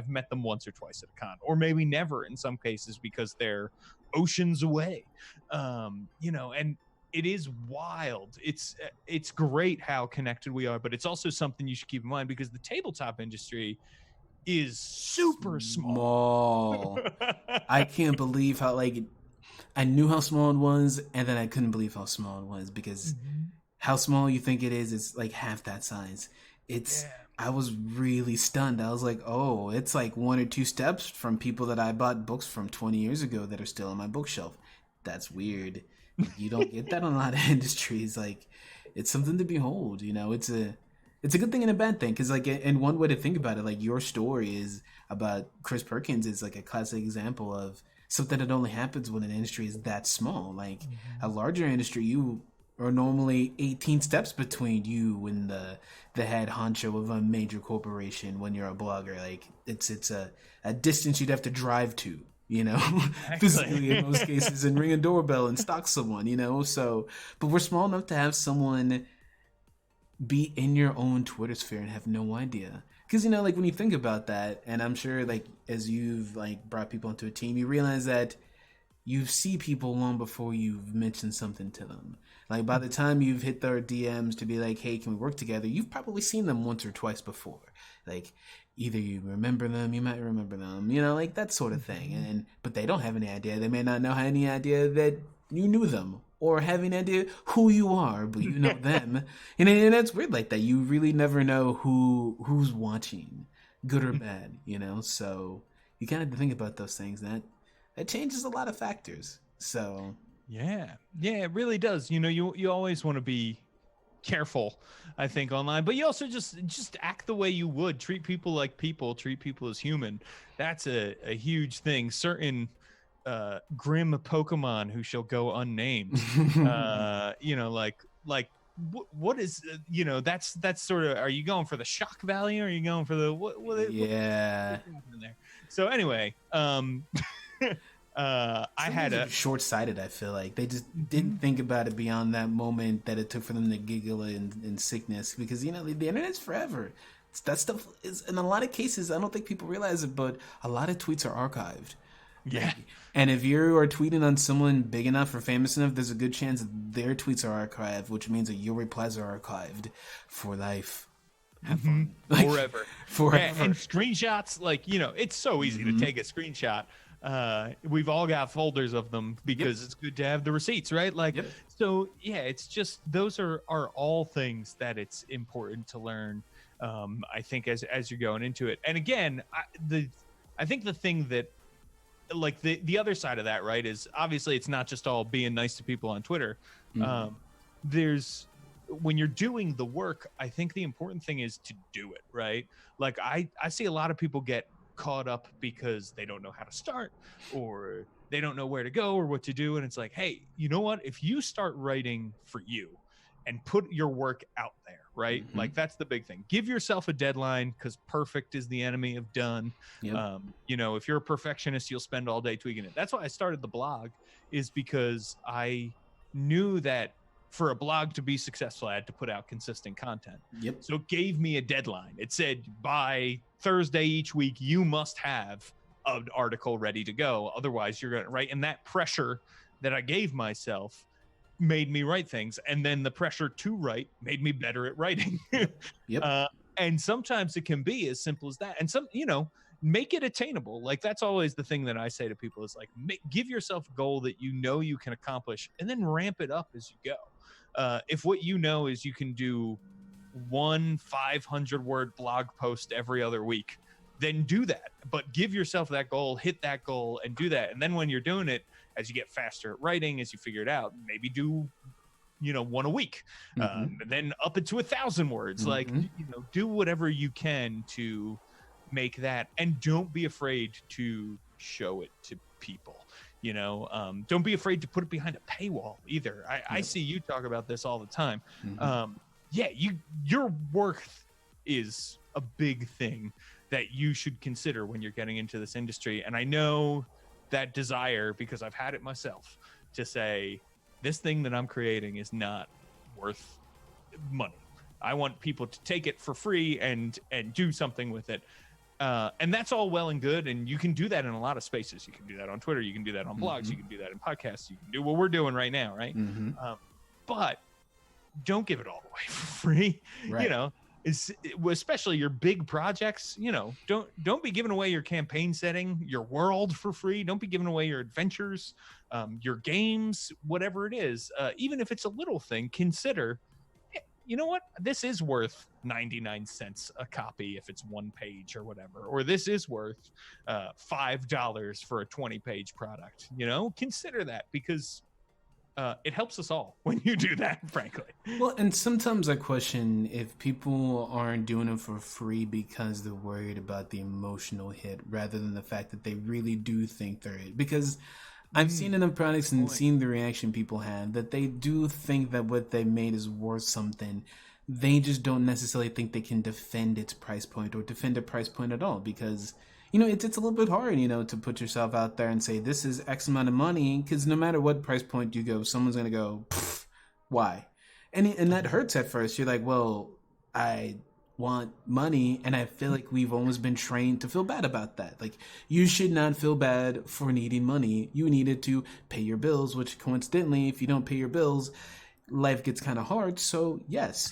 met them once or twice at a con, or maybe never in some cases because they're oceans away. And it is wild. It's great how connected we are, but it's also something you should keep in mind because the tabletop industry is super small. I can't believe how like I knew how small it was, and then I couldn't believe how small it was because how small you think it is like half that size. It's I was really stunned. I was like, oh, it's like 1 or 2 steps from people that I bought books from 20 years ago that are still on my bookshelf. That's weird. You don't get that in a lot of industries. Like, it's something to behold. You know, it's a good thing and a bad thing because like in one way to think about it, like your story is about Chris Perkins is like a classic example of something that only happens when an industry is that small. Like a larger industry, you are normally 18 steps between you and the head honcho of a major corporation when you're a blogger. Like it's a distance you'd have to drive to, you know, physically in most cases, and ring a doorbell and stalk someone, you know. So, but we're small enough to have someone be in your own Twitter sphere and have no idea. Because, you know, like when you think about that, and I'm sure like as you've like brought people into a team, you realize that you see people long before you've mentioned something to them. Like by the time you've hit their DMs to be like, hey, can we work together? You've probably seen them once or twice before. Like either you remember them, you might remember them, you know, like that sort of thing. And but they don't have any idea. They may not know any idea that you knew them or have any idea who you are, but you know them. And that's weird like that. You really never know who's watching, good or bad, you know? So you kind of have to think about those things. That changes a lot of factors. So Yeah, it really does. You know, you always want to be careful, I think, online, but you also just act the way you would. Treat people like people. Treat people as human. That's a huge thing. Certain grim Pokemon who shall go unnamed. You know, like what is you know, that's sort of, are you going for the shock value or are you going for the what yeah. in there? So anyway, I had a short-sighted. I feel like they just didn't think about it beyond that moment that it took for them to giggle in sickness, because you know the internet's forever. That stuff is in a lot of cases. I don't think people realize it, but a lot of tweets are archived. Yeah. And if you are tweeting on someone big enough or famous enough, there's a good chance that their tweets are archived, which means that your replies are archived for life. Have fun. Like, forever. Forever. And screenshots, like, you know, it's so easy to take a screenshot. We've all got folders of them because it's good to have the receipts, right? Like, so yeah, it's just, those are all things that it's important to learn. I think as you're going into it. And again, I think the thing that, like the other side of that, right, is obviously it's not just all being nice to people on Twitter. There's, when you're doing the work, I think the important thing is to do it, right? Like I see a lot of people get caught up because they don't know how to start or they don't know where to go or what to do. And it's like, hey, you know what? If you start writing for you and put your work out there, right? Like that's the big thing. Give yourself a deadline, because perfect is the enemy of done. You know, if you're a perfectionist, you'll spend all day tweaking it. That's why I started the blog, is because I knew that for a blog to be successful, I had to put out consistent content. So it gave me a deadline. It said by Thursday each week, you must have an article ready to go. Otherwise you're going to write. And that pressure that I gave myself made me write things. And then the pressure to write made me better at writing. And sometimes it can be as simple as that. And some, you know, make it attainable. Like that's always the thing that I say to people is like, give yourself a goal that you know you can accomplish and then ramp it up as you go. If what you know is you can do one 500-word blog post every other week, then do that. But give yourself that goal, hit that goal, and do that. And then when you're doing it, as you get faster at writing, as you figure it out, maybe do, you know, one a week, then up it to 1,000 words. Like, you know, do whatever you can to make that, and don't be afraid to show it to people. You know, don't be afraid to put it behind a paywall either. I see you talk about this all the time. Your worth is a big thing that you should consider when you're getting into this industry. And I know that desire, because I've had it myself, to say this thing that I'm creating is not worth money. I want people to take it for free and do something with it. And that's all well and good. And you can do that in a lot of spaces. You can do that on Twitter. You can do that on blogs. You can do that in podcasts. You can do what we're doing right now, right? but don't give it all away for free. Right. Especially your big projects. Don't be giving away your campaign setting, your world for free. Don't be giving away your adventures, your games, whatever it is. Even if it's a little thing, consider, you know what, this is worth 99 cents a copy if it's one page or whatever, or this is worth $5 for a 20-page product. Consider that, because it helps us all when you do that, frankly. Well, and sometimes I question if people aren't doing it for free because they're worried about the emotional hit rather than the fact that they really do think they're it. Because I've seen enough products and seen the reaction people have that they do think that what they made is worth something. They just don't necessarily think they can defend its price point or defend a price point at all, because it's a little bit hard, to put yourself out there and say this is X amount of money, because no matter what price point you go, someone's gonna go, why? And that hurts at first. You're like, well, I want money, and I feel like we've always been trained to feel bad about that. Like, you should not feel bad for needing money. You needed to pay your bills, which coincidentally, if you don't pay your bills, life gets kind of hard. So yes,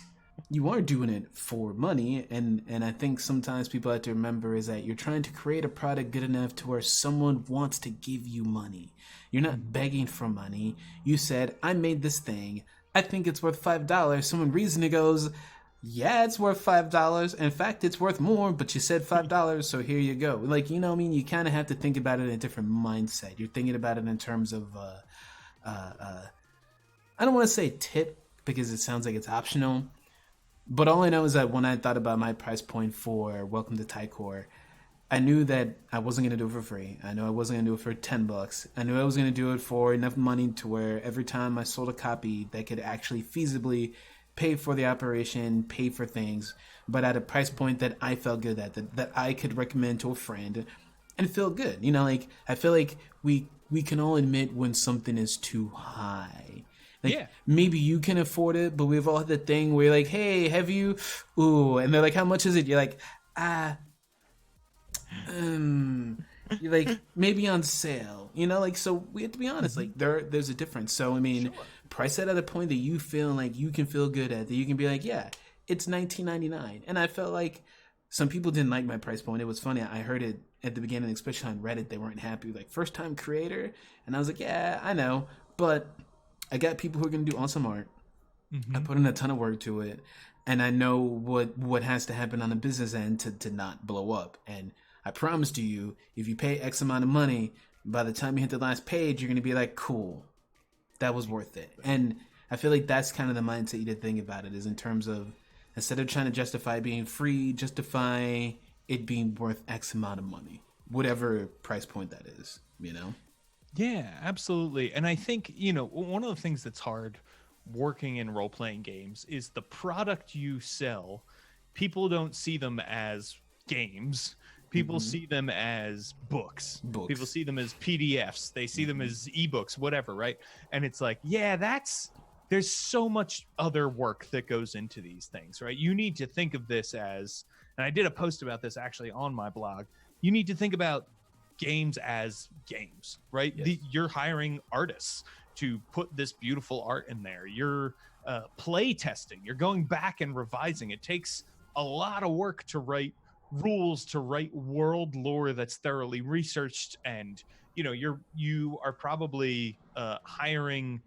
you are doing it for money, and I think sometimes people have to remember is that you're trying to create a product good enough to where someone wants to give you money. You're not begging for money. You said, I made this thing, I think it's worth $5. Someone reads and it goes, yeah, it's worth $5. In fact, it's worth more, but you said $5, so here you go. Like, you kind of have to think about it in a different mindset. You're thinking about it in terms of, I don't want to say tip, because it sounds like it's optional, but all I know is that when I thought about my price point for Welcome to Tycor, I knew that I wasn't going to do it for free. I knew I wasn't going to do it for $10. I knew I was going to do it for enough money to where every time I sold a copy that could actually feasibly pay for the operation, pay for things, but at a price point that I felt good at, that I could recommend to a friend and feel good. I feel like we can all admit when something is too high. Like, maybe you can afford it, but we've all had the thing where you're like, hey, have you? Ooh, and they're like, how much is it? You're like, you're like, maybe on sale, so we have to be honest, like there's a difference. So, price it at a point that you feel like you can feel good at, that you can be like, yeah, it's $19.99. And I felt like some people didn't like my price point. It was funny. I heard it at the beginning, especially on Reddit. They weren't happy, like, first time creator. And I was like, yeah, I know, but I got people who are going to do awesome art. I put in a ton of work to it, and I know what has to happen on the business end to not blow up. And I promise to you, if you pay X amount of money, by the time you hit the last page, you're going to be like, cool, that was worth it. And I feel like that's kind of the mindset you did think about it, is in terms of, instead of trying to justify being free, justify it being worth X amount of money, whatever price point that is, Yeah, absolutely. And I think, one of the things that's hard working in role-playing games is the product you sell. People don't see them as games. People see them as books. People see them as PDFs. They see them as ebooks, whatever, right? And it's like, yeah, there's so much other work that goes into these things, right? You need to think of this as, and I did a post about this actually on my blog, you need to think about games as games, right? Yes. You're hiring artists to put this beautiful art in there. You're play testing. You're going back and revising. It takes a lot of work to write rules, to write world lore that's thoroughly researched, and you are probably hiring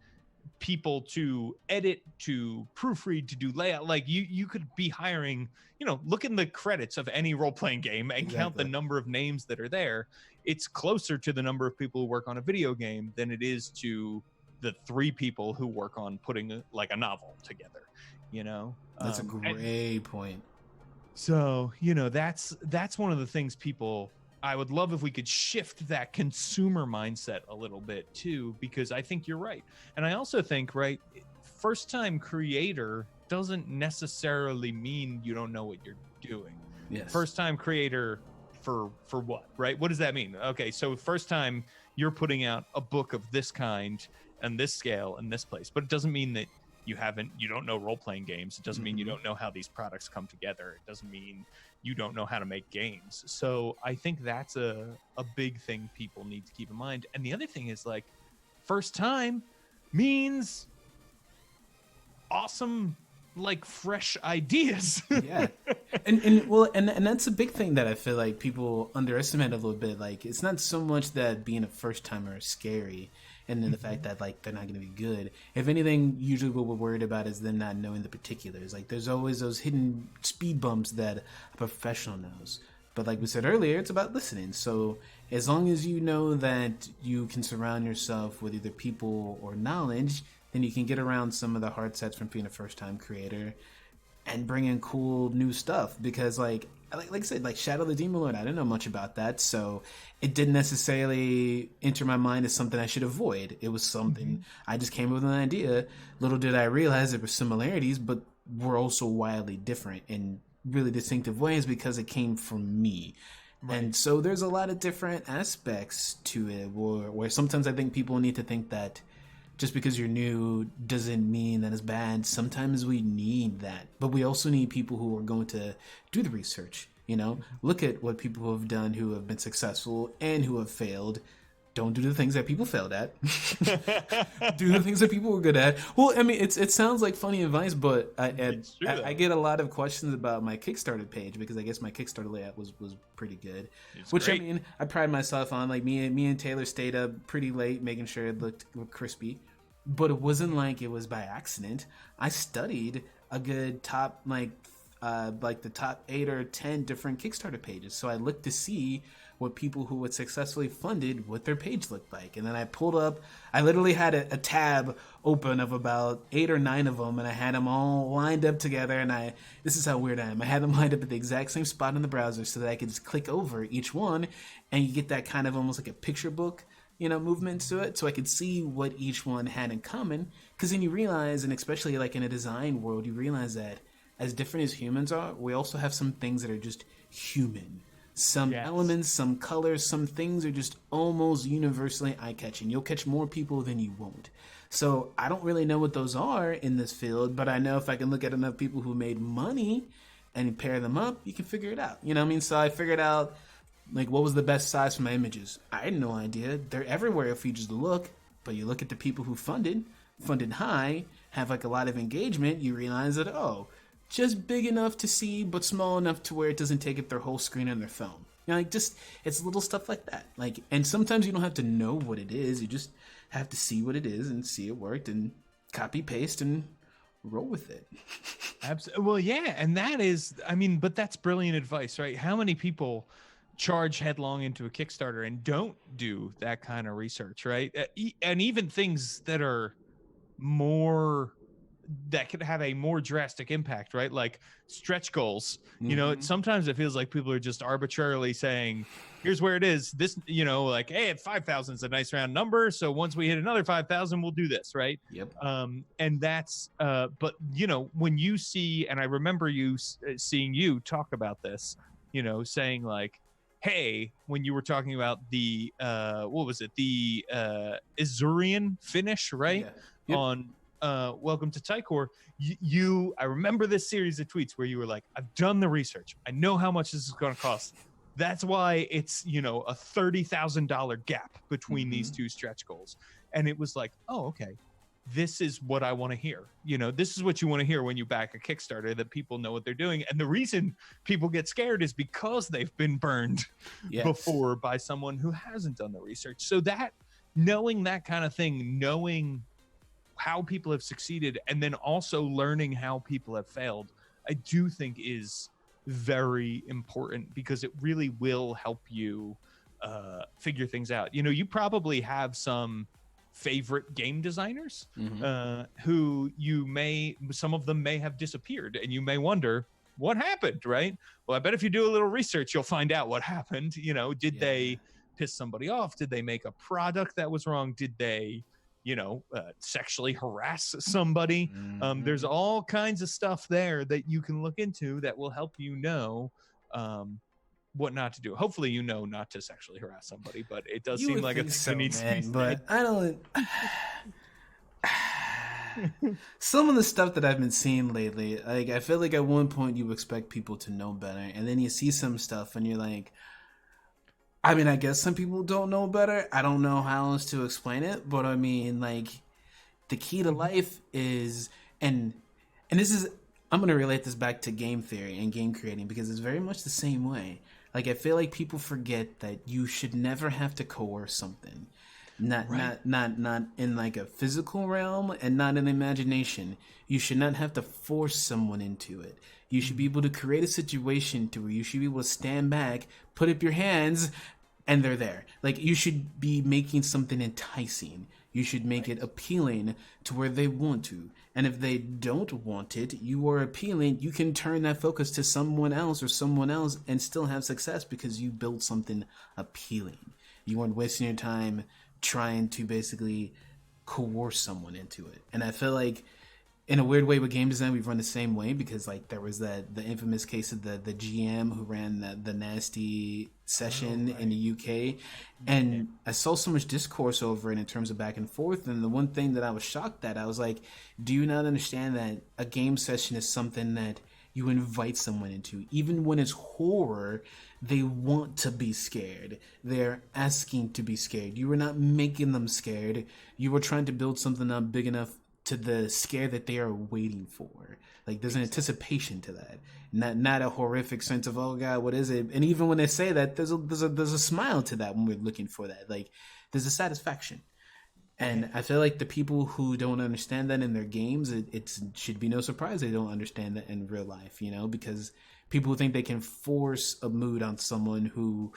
people to edit, to proofread, to do layout. Like you could be hiring, look in the credits of any role-playing game and count the number of names that are there. It's closer to the number of people who work on a video game than it is to the 3 people who work on putting a novel together. That's a great point. So that's one of the things I would love if we could shift that consumer mindset a little bit too, because I think you're right. And I also think, right, first time creator doesn't necessarily mean you don't know what you're doing. Yes. First time creator for what, right? What does that mean? Okay, so first time you're putting out a book of this kind and this scale and this place, but it doesn't mean that you don't know role-playing games. It doesn't mean you don't know how these products come together. It doesn't mean you don't know how to make games. So I think that's a big thing people need to keep in mind. And the other thing is, like, first time means awesome, like fresh ideas. Yeah. And that's a big thing that I feel like people underestimate a little bit. Like, it's not so much that being a first timer is scary, and then the fact that like they're not going to be good. If anything, usually what we're worried about is them not knowing the particulars. Like, there's always those hidden speed bumps that a professional knows. But like we said earlier, it's about listening. So as long as you know that you can surround yourself with either people or knowledge, then you can get around some of the hard sets from being a first time creator and bring in cool new stuff. Because like I said, like Shadow of the Demon Lord, I didn't know much about that, so it didn't necessarily enter my mind as something I should avoid. It was something I just came up with an idea. Little did I realize there were similarities, but were also wildly different in really distinctive ways because it came from me. Right. And so there's a lot of different aspects to it where sometimes I think people need to think that just because you're new doesn't mean that it's bad. Sometimes we need that, but we also need people who are going to do the research. Look at what people have done who have been successful and who have failed. Don't do the things that people failed at. Do the things that people were good at. Well, I mean, it sounds like funny advice, but I get a lot of questions about my Kickstarter page because I guess my Kickstarter layout was pretty good. Which great. I mean, I pride myself on. Like me and Taylor stayed up pretty late making sure it looked crispy, but it wasn't like it was by accident. I studied a good top like the top 8 or 10 different Kickstarter pages, so I looked to see what people who had successfully funded, what their page looked like. And then I literally had a tab open of about 8 or 9 of them, and I had them all lined up together, and this is how weird I am. I had them lined up at the exact same spot in the browser so that I could just click over each one, and you get that kind of almost like a picture book, movement to it, so I could see what each one had in common. Because then you realize, and especially like in a design world, you realize that as different as humans are, we also have some things that are just human. Some elements, some colors, some things are just almost universally eye-catching. You'll catch more people than you won't. So I don't really know what those are in this field, but I know if I can look at enough people who made money and pair them up, you can figure it out. You know what I mean? So I figured out, like, what was the best size for my images. I had no idea. They're everywhere if you just look, but you look at the people who funded high, have like a lot of engagement, you realize that, just big enough to see, but small enough to where it doesn't take up their whole screen on their phone. Like, just, it's little stuff like that. Like, and sometimes you don't have to know what it is. You just have to see what it is and see it worked and copy, paste, and roll with it. Absolutely. Well, yeah. And that is, I mean, but that's brilliant advice, right? How many people charge headlong into a Kickstarter and don't do that kind of research, right? And even things that are that could have a more drastic impact, right? Like stretch goals. Sometimes it feels like people are just arbitrarily saying, here's where it is. This, like, hey, at 5,000 is a nice round number, so once we hit another 5,000, we'll do this, right? Yep. And that's, but when you see, and I remember seeing you talk about this, saying like, hey, when you were talking about the, what was it? The Azurian finish, right? Yeah. Yep. On Welcome to Tycor, I remember this series of tweets where you were like, I've done the research, I know how much this is going to cost, that's why it's a $30,000 gap between these two stretch goals. And it was like, oh, okay, this is what I want to hear. This is what you want to hear when you back a Kickstarter, that people know what they're doing. And the reason people get scared is because they've been burned before by someone who hasn't done the research. So that, knowing that kind of thing, knowing how people have succeeded, and then also learning how people have failed, I do think is very important, because it really will help you figure things out. You probably have some favorite game designers who some of them may have disappeared, and you may wonder what happened, right? Well, I bet if you do a little research, you'll find out what happened. Did they piss somebody off? Did they make a product that was wrong? Did they sexually harass somebody? There's all kinds of stuff there that you can look into that will help what not to do. Hopefully not to sexually harass somebody, but it does seem like it needs to be said. But I don't some of the stuff that I've been seeing lately, like, I feel like at one point you expect people to know better, and then you see some stuff and you're like, I mean, I guess some people don't know better. I don't know how else to explain it, but I mean, like, the key to life is, and And this is, I'm going to relate this back to game theory and game creating because it's very much the same way. Like, I feel like people forget that you should never have to coerce something. Right. Not in like a physical realm and not in imagination. You should not have to force someone into it. You should be able to create a situation to where you should be able to stand back, put up your hands, and they're there. Like, you should be making something enticing. You should make it appealing to where they want to. And if they don't want it, you are appealing. You can turn that focus to someone else or someone else and still have success because you built something appealing. You weren't wasting your time trying to basically coerce someone into it. And I feel like in a weird way with game design we've run the same way because like there was the infamous case of the GM who ran the nasty session in the UK, and I saw so much discourse over it in terms of back and forth, and the one thing that I was shocked at, I was like, do you not understand that a game session is something that you invite someone into? Even when it's horror, they want to be scared. They're asking to be scared. You were not making them scared. You were trying to build something up big enough to the scare that they are waiting for. Like there's an anticipation to that, not a horrific sense of, oh god, what is it? And even when they say that, there's a smile to that when we're looking for that. Like there's a satisfaction. And I feel like the people who don't understand that in their games, it should be no surprise they don't understand that in real life, you know, because people think they can force a mood on someone who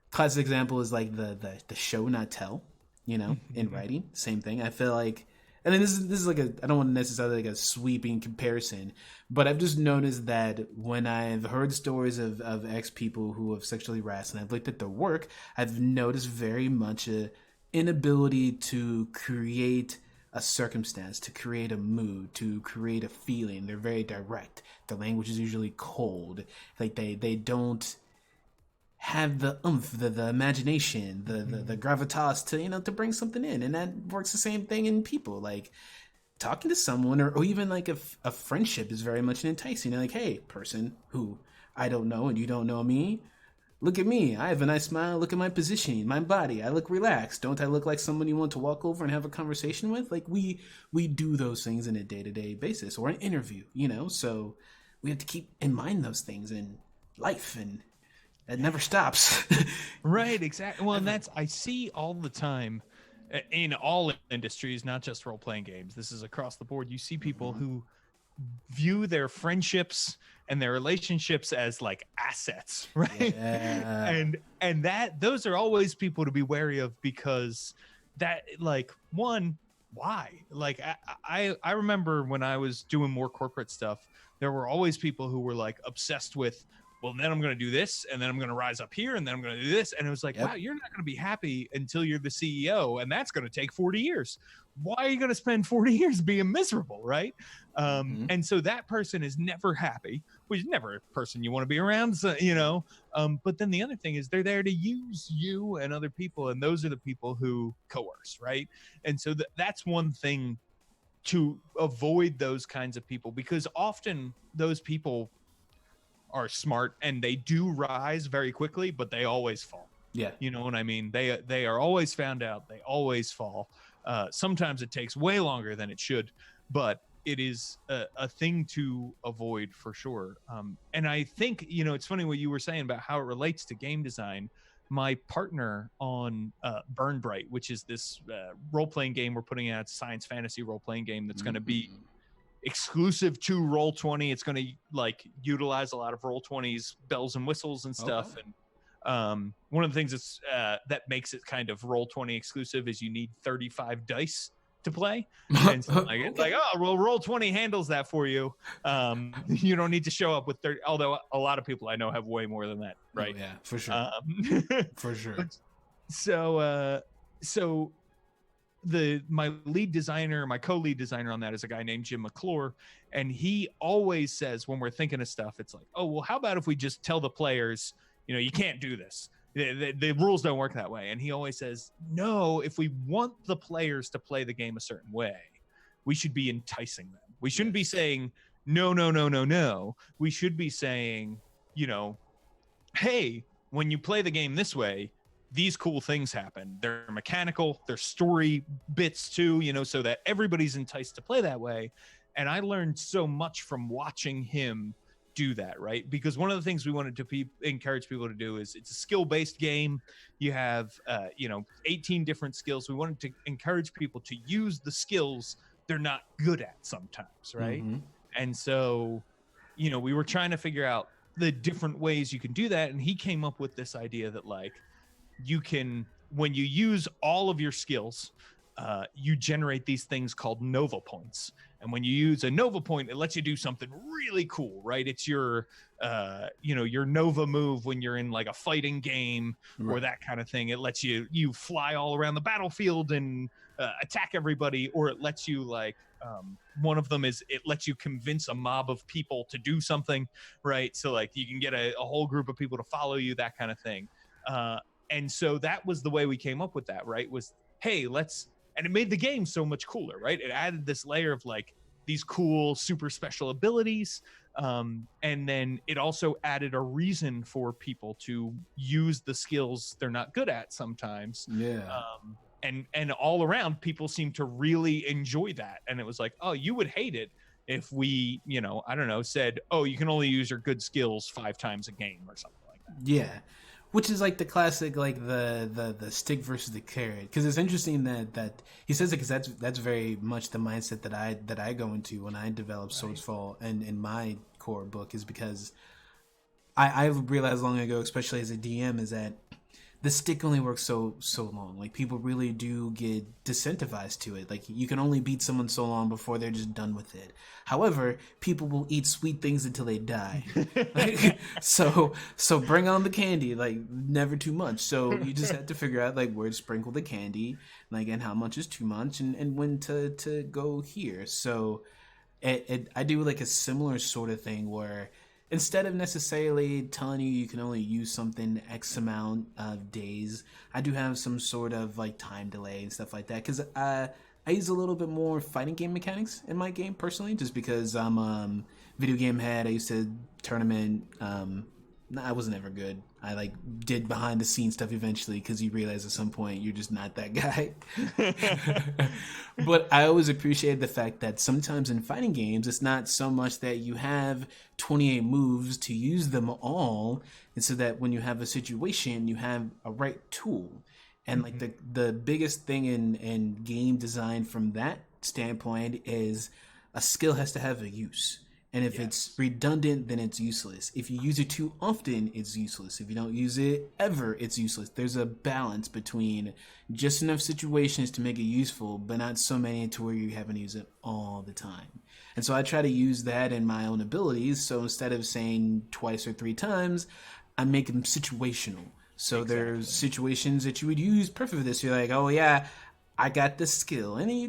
classic example is like the show not tell, you know, in writing. Same thing. I feel like, and then this is like a, I don't want to necessarily like a sweeping comparison, but I've just noticed that when I've heard stories of ex people who have sexually harassed and I've looked at their work, I've noticed very much a inability to create a circumstance, to create a mood, to create a feeling. They're very direct. The language is usually cold. Like they don't have the oomph, the imagination, the gravitas to, you know, to bring something in. And that works the same thing in people. Like talking to someone or even like a friendship is very much enticing. You're like, hey, person who I don't know and you don't know me, look at me. I have a nice smile. Look at my positioning, my body. I look relaxed. Don't I look like someone you want to walk over and have a conversation with? Like we do those things in a day-to-day basis or an interview, you know? So we have to keep in mind those things in life, and it never stops. Right, exactly. Well, and that's, I see all the time in all industries, not just role-playing games. This is across the board. You see people who view their friendships and their relationships as like assets, right? Yeah. And that those are always people to be wary of, because that, like, one, why? Like I remember when I was doing more corporate stuff, there were always people who were like obsessed with, well, then I'm going to do this, and then I'm going to rise up here, and then I'm going to do this. And it was like, wow, you're not going to be happy until you're the CEO, and that's going to take 40 years. Why are you going to spend 40 years being miserable, right? And so that person is never happy, which is never a person you want to be around, so, you know. But then the other thing is they're there to use you and other people, and those are the people who coerce, right? And so that's one thing to avoid those kinds of people, because often those people are smart and they do rise very quickly, but they always fall. Yeah. You know what I mean? They are always found out. They always fall. Sometimes it takes way longer than it should, but it is a thing to avoid for sure. And I think, you know, it's funny what you were saying about how it relates to game design. My partner on Burn Bright, which is this role-playing game we're putting out, science fantasy role-playing game that's going to be exclusive to Roll20. It's going to like utilize a lot of Roll20's bells and whistles and stuff. Okay. And one of the things that's that makes it kind of Roll20 exclusive is you need 35 dice to play. And so like, it's like, oh, well, Roll20 handles that for you. You don't need to show up with 30, although a lot of people I know have way more than that, right? Oh, yeah, for sure. For sure. So my lead designer, my co-lead designer on that is a guy named Jim McClure, and he always says when we're thinking of stuff, it's like, oh, well, how about if we just tell the players, you know, you can't do this. The rules don't work that way. And he always says, no, if we want the players to play the game a certain way, we should be enticing them. We shouldn't be saying, no, no, no, no, no. We should be saying, you know, hey, when you play the game this way, these cool things happen. They're mechanical, they're story bits too, you know, so that everybody's enticed to play that way. And I learned so much from watching him do that, right? Because one of the things we wanted to encourage people to do is it's a skill-based game. You have 18 different skills. We wanted to encourage people to use the skills they're not good at sometimes, right? Mm-hmm. And so, we were trying to figure out the different ways you can do that, and he came up with this idea that like you can, when you use all of your skills, you generate these things called Nova points. And when you use a Nova point, it lets you do something really cool, right? It's your, your Nova move when you're in like a fighting game or that kind of thing. It lets you fly all around the battlefield and attack everybody, or it lets you like, one of them is it lets you convince a mob of people to do something, right? So like you can get a whole group of people to follow you, that kind of thing. And so that was the way we came up with that, right? Was, hey, and it made the game so much cooler, right? It added this layer of like these cool, super special abilities. And then it also added a reason for people to use the skills they're not good at sometimes. Yeah. And all around, people seem to really enjoy that. And it was like, oh, you would hate it if we, said, oh, you can only use your good skills 5 times a game or something like that. Yeah. Which is like the classic, like the stick versus the carrot. Because it's interesting that he says it, because that's very much the mindset that I go into when I develop Swordsfall and in my core book, is because I realized long ago, especially as a DM, is that the stick only works so long. Like people really do get disincentivized to it. Like you can only beat someone so long before they're just done with it. However, people will eat sweet things until they die. So bring on the candy, like never too much. So you just have to figure out like where to sprinkle the candy, like, and how much is too much, and when to go here. So I do like a similar sort of thing where, instead of necessarily telling you can only use something X amount of days, I do have some sort of like time delay and stuff like that. Because I use a little bit more fighting game mechanics in my game personally, just because I'm video game head. I used to tournament. I wasn't ever good. I like did behind the scenes stuff eventually, because you realize at some point you're just not that guy. But I always appreciated the fact that sometimes in fighting games, it's not so much that you have 28 moves to use them all, and so that when you have a situation, you have a right tool. And like the biggest thing in game design from that standpoint is a skill has to have a use. And if it's redundant, then it's useless. If you use it too often, it's useless. If you don't use it ever, it's useless. There's a balance between just enough situations to make it useful, but not so many to where you haven't used it all the time. And so I try to use that in my own abilities. So instead of saying twice or 3 times, I make them situational. So there's situations that you would use perfect for this. You're like, oh yeah, I got this skill, and then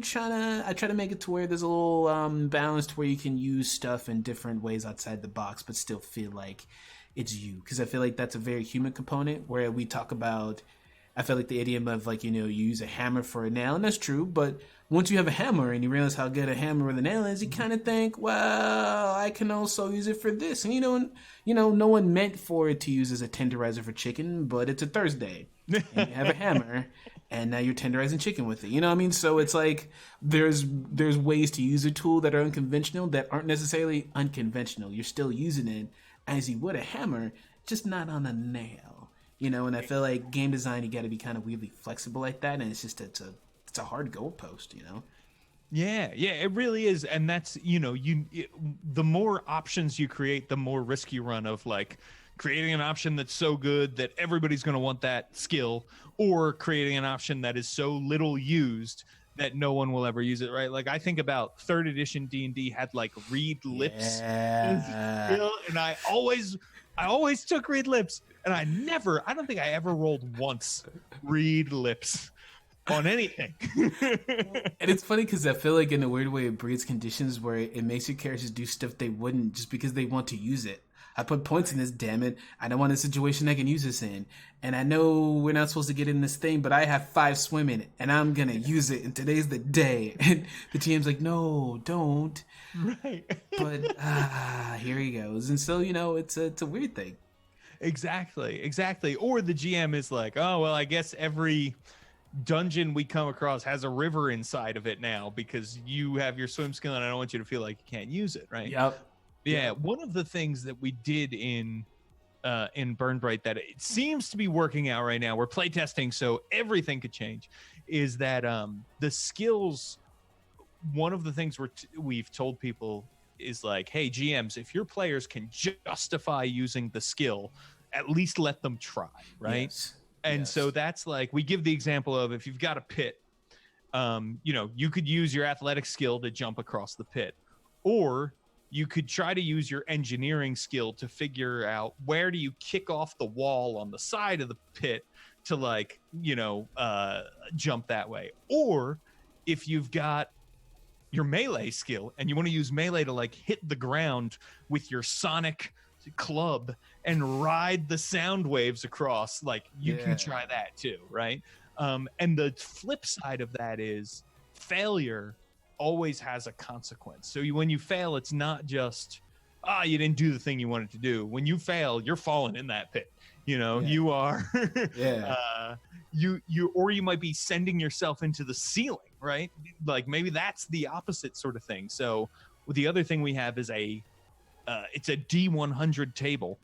I try to make it to where there's a little balance to where you can use stuff in different ways outside the box, but still feel like it's you. Because I feel like that's a very human component, where we talk about, I feel like the idiom of like, you use a hammer for a nail, and that's true, but once you have a hammer and you realize how good a hammer with a nail is, you kind of think, well, I can also use it for this. And no one meant for it to use as a tenderizer for chicken, but it's a Thursday, and you have a hammer, and now you're tenderizing chicken with it. You know what I mean? So it's like there's ways to use a tool that are unconventional, that aren't necessarily unconventional. You're still using it as you would a hammer, just not on a nail. And I feel like game design, you got to be kind of weirdly flexible like that, and it's a hard goalpost. Yeah, it really is. And that's, the more options you create, the more risk you run of like creating an option that's so good that everybody's going to want that skill, or creating an option that is so little used that no one will ever use it, right? Like I think about 3rd edition D&D had like read lips, and I always took read lips, and I don't think I ever rolled once read lips on anything. And it's funny because I feel like in a weird way it breeds conditions where it makes your characters do stuff they wouldn't just because they want to use it. I put points in this, damn it. I don't want a situation I can use this in. And I know we're not supposed to get in this thing, but I have 5 swim in it, and I'm going to use it, and today's the day. And the GM's like, no, don't. Right. But here he goes. And so, it's a weird thing. Exactly. Or the GM is like, oh, well, I guess every dungeon we come across has a river inside of it now because you have your swim skill and I don't want you to feel like you can't use it, right? Yep. Yeah, one of the things that we did in Burn Bright that it seems to be working out right now, we're playtesting so everything could change, is that the skills, one of the things we've told people is like, hey, GMs, if your players can justify using the skill, at least let them try, right? Yes. And Yes. so that's like, we give the example of, if you've got a pit, you could use your athletic skill to jump across the pit, or you could try to use your engineering skill to figure out where do you kick off the wall on the side of the pit to jump that way. Or if you've got your melee skill and you want to use melee to like hit the ground with your sonic club and ride the sound waves across, like you can try that too, right? And the flip side of that is failure always has a consequence. So when you fail, it's not just you didn't do the thing you wanted to do. When you fail, you're falling in that pit. You are you might be sending yourself into the ceiling, right? Like maybe that's the opposite sort of thing. So the other thing we have is it's a D100 table,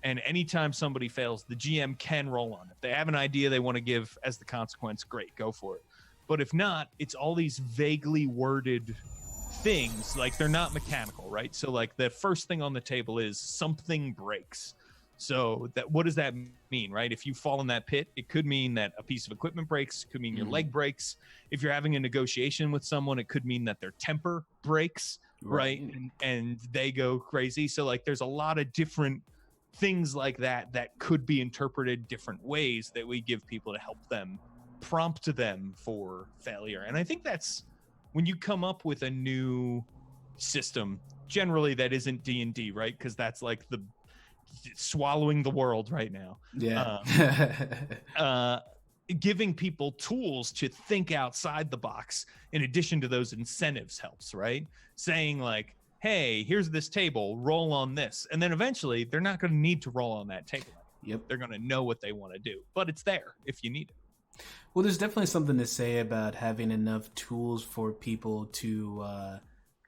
and anytime somebody fails, the GM can roll on it. If they have an idea they want to give as the consequence, great, go for it. But if not, it's all these vaguely worded things, like they're not mechanical, right? So like the first thing on the table is something breaks. So what does that mean, right? If you fall in that pit, it could mean that a piece of equipment breaks, it could mean your leg breaks. If you're having a negotiation with someone, it could mean that their temper breaks, right? And they go crazy. So like there's a lot of different things like that could be interpreted different ways that we give people to help them, prompt them for failure. And I think that's when you come up with a new system, generally that isn't D&D, right? Because that's like the swallowing the world right now. Giving people tools to think outside the box in addition to those incentives helps, right? Saying like, hey, here's this table, roll on this. And then eventually they're not going to need to roll on that table. Yep. They're going to know what they want to do, but it's there if you need it. Well, there's definitely something to say about having enough tools for people to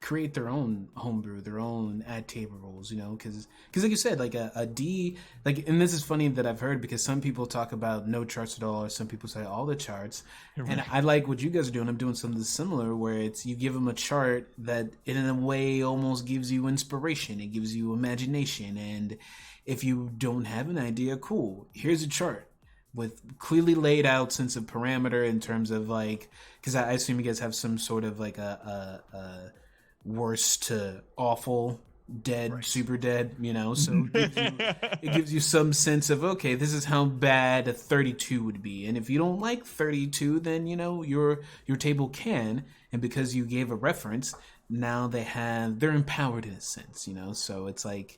create their own homebrew, their own at table rules, because like you said, like a D, like, and this is funny that I've heard because some people talk about no charts at all, or some people say all the charts. Right. And I like what you guys are doing. I'm doing something similar where it's you give them a chart that in a way almost gives you inspiration. It gives you imagination. And if you don't have an idea, cool, here's a chart with clearly laid out sense of parameter in terms of like, because I assume you guys have some sort of like a worst to awful, dead, right, super dead, so it gives you some sense of, okay, this is how bad a 32 would be. And if you don't like 32, then your table can, and because you gave a reference, now they're empowered in a sense, so it's like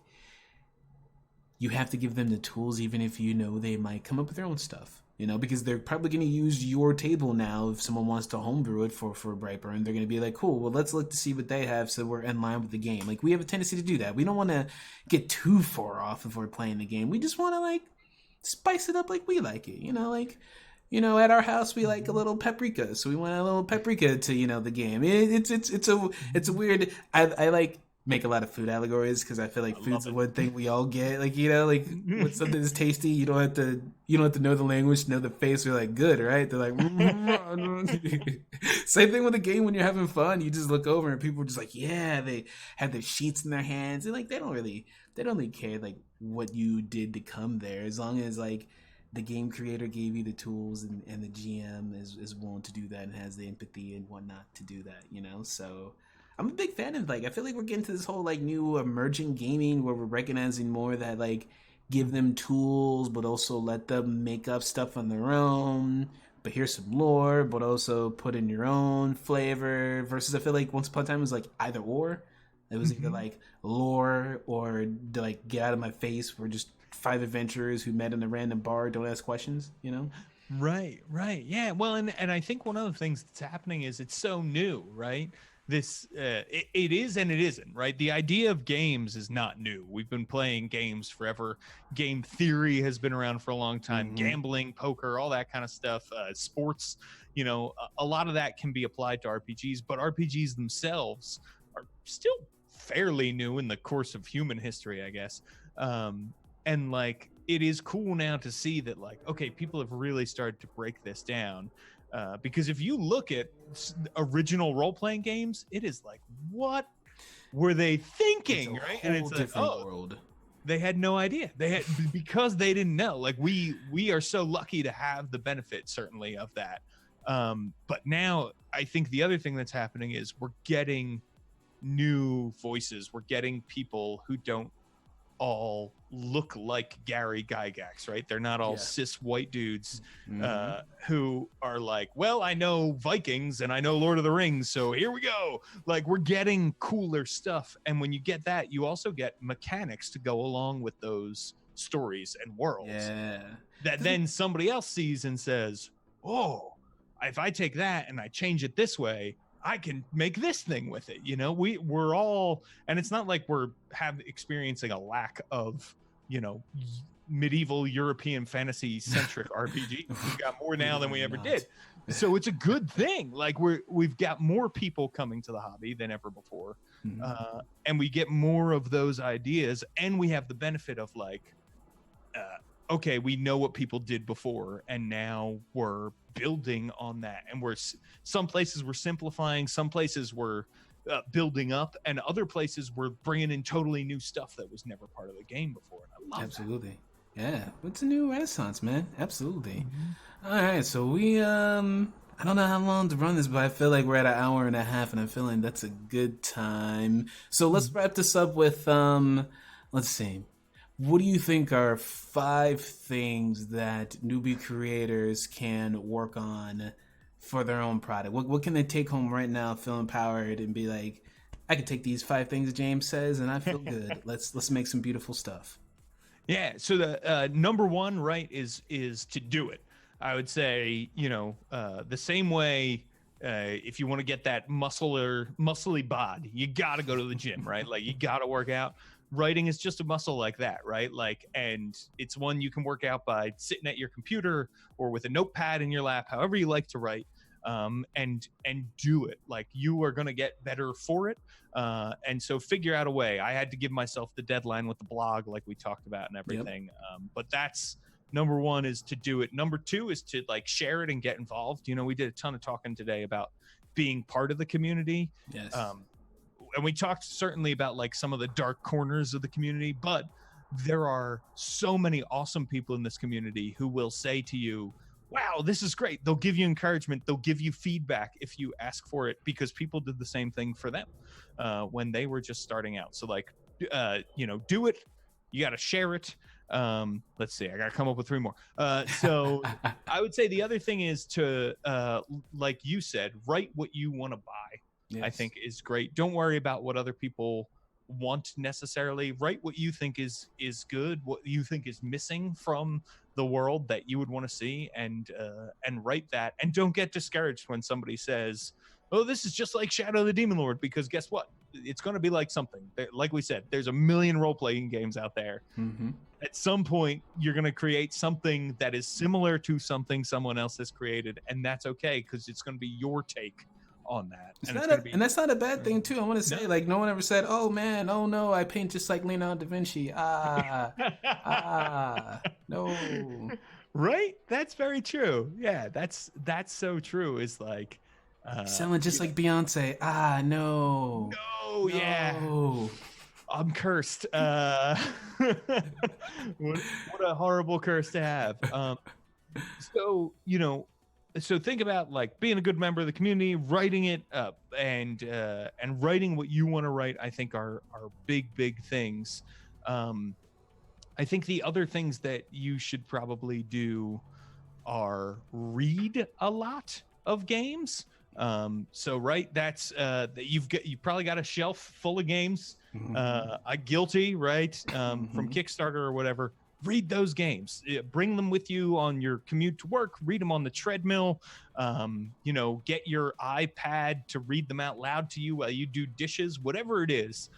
you have to give them the tools even if they might come up with their own stuff. Because they're probably going to use your table now if someone wants to homebrew it for Brightburn. They're going to be like, cool, well, let's look to see what they have so we're in line with the game. Like, we have a tendency to do that. We don't want to get too far off if we're playing the game. We just want to, like, spice it up like we like it. At our house, we like a little paprika, so we want a little paprika to, the game. It's a weird... I like... make a lot of food allegories because I feel like food's the one thing we all get. Like, when something is tasty, you don't have to know the language to know the face. We're like, good, right? They're like, same thing with a game when you're having fun. You just look over and people are just like, yeah, they have their sheets in their hands, and like they don't really care like what you did to come there, as long as like the game creator gave you the tools and the GM is willing to do that and has the empathy and whatnot to do that. So I'm a big fan of, like, I feel like we're getting to this whole, like, new emerging gaming where we're recognizing more that, like, give them tools, but also let them make up stuff on their own. But here's some lore, but also put in your own flavor. Versus, I feel like Once Upon a Time was, like, either or. It was either, like, lore or, like, get out of my face. We're just 5 adventurers who met in a random bar, don't ask questions, Right. Yeah. Well, and I think one of the things that's happening is it's so new, right? this it is and it isn't, right? The idea of games is not new. We've been playing games forever. Game theory has been around for a long time. Gambling, poker, all that kind of stuff, sports, a lot of that can be applied to RPGs, but RPGs themselves are still fairly new in the course of human history, I guess. And like, it is cool now to see that, like, okay, people have really started to break this down. Because if you look at original role-playing games, it is like, what were they thinking, right? And it's like, world. They had no idea. They had, because they didn't know. Like, we are so lucky to have the benefit, certainly, of that. But now I think the other thing that's happening is we're getting new voices. We're getting people who don't all look like Gary Gygax, right? They're not all cis white dudes who are like, well, I know Vikings and I know Lord of the Rings, so here we go. Like, we're getting cooler stuff. And when you get that, you also get mechanics to go along with those stories and worlds that then somebody else sees and says, oh, if I take that and I change it this way, I can make this thing with it. We're all, and it's not like we're experiencing a lack of, medieval European fantasy centric RPG. We've got more now than we ever did. So it's a good thing. Like, we've got more people coming to the hobby than ever before. And we get more of those ideas, and we have the benefit of like, okay, we know what people did before, and now we're building on that. And some places we're simplifying, some places we're building up, and other places we're bringing in totally new stuff that was never part of the game before. And I love Absolutely. That. Yeah, it's a new renaissance, man. Absolutely. All right, so we I don't know how long to run this, but I feel like we're at an hour and a half, and I'm feeling that's a good time. So let's wrap this up with let's see. What do you think are 5 things that newbie creators can work on for their own product? What can they take home right now, feel empowered, and be like, I can take these 5 things James says, and I feel good. Let's make some beautiful stuff. Yeah. So the number one, right, is to do it. I would say, the same way. If you want to get that muscly bod, you got to go to the gym, right? Like, you got to work out. Writing is just a muscle like that, right? Like, and it's one you can work out by sitting at your computer or with a notepad in your lap, however you like to write, and do it. Like, you are going to get better for it. And so figure out a way. I had to give myself the deadline with the blog, like we talked about, and everything. But that's number one, is to do it. Number 2 is to like share it and get involved. We did a ton of talking today about being part of the community. Yes. And we talked certainly about like some of the dark corners of the community, but there are so many awesome people in this community who will say to you, wow, this is great. They'll give you encouragement. They'll give you feedback if you ask for it, because people did the same thing for them when they were just starting out. So like, do it. You got to share it. Let's see, I got to come up with 3 more. So I would say the other thing is to, like you said, write what you want to buy. Yes. I think is great. Don't worry about what other people want necessarily. Write what you think is good, what you think is missing from the world that you would want to see, and write that. And don't get discouraged when somebody says, oh, this is just like Shadow of the Demon Lord, because guess what? It's going to be like something. Like we said, there's a million role-playing games out there. At some point, you're going to create something that is similar to something someone else has created, and that's okay, because it's going to be your take on that. And that's not a bad thing too. I want to say, like, no one ever said, oh man, oh no, I paint just like Leonardo da Vinci. No. Right? That's very true. Yeah, that's so true. Is like selling just like Beyonce. No. No, yeah. I'm cursed. What a horrible curse to have. So think about like being a good member of the community, writing it up, and writing what you want to write. I think are big things. I think the other things that you should probably do are read a lot of games. So right, that's you've probably got a shelf full of games. Guilty, right? From Kickstarter or whatever. read those games. Bring them with you on your commute to work. Read them on the treadmill. Get your iPad to read them out loud to you while you do dishes. Whatever it is,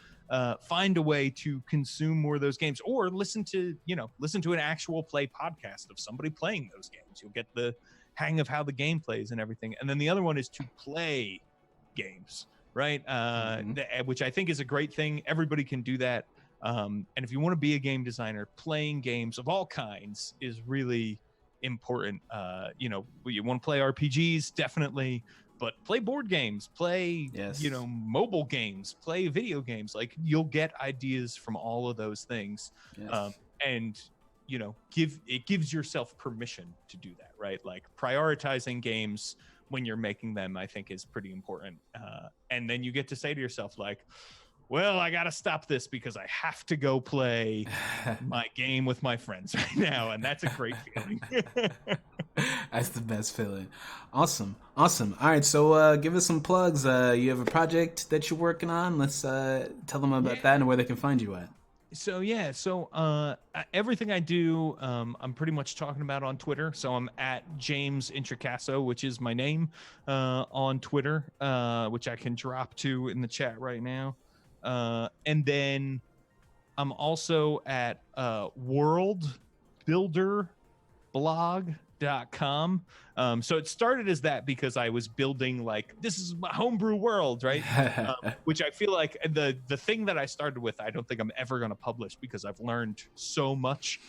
find a way to consume more of those games, or listen to an actual play podcast of somebody playing those games. You'll get the hang of how the game plays and everything. And then the other one is to play games, right? Which I think is a great thing. Everybody can do that. And if you want to be a game designer, playing games of all kinds is really important. You want to play RPGs, definitely, but play board games, play, mobile games, play video games. Like, you'll get ideas from all of those things. Yes. And gives yourself permission to do that, right? Like, prioritizing games when you're making them, I think, is pretty important. And then you get to say to yourself, like, well, I got to stop this because I have to go play my game with my friends right now. And that's a great feeling. That's the best feeling. Awesome. All right. So give us some plugs. You have a project that you're working on. Let's tell them about that and where they can find you at. So everything I do, I'm pretty much talking about on Twitter. So I'm at James Introcaso, which is my name on Twitter, which I can drop to in the chat right now. And then I'm also at worldbuilderblog.com. So it started as that because I was building, like, this is my homebrew world, right? Which I feel like the thing that I started with, I don't think I'm ever going to publish because I've learned so much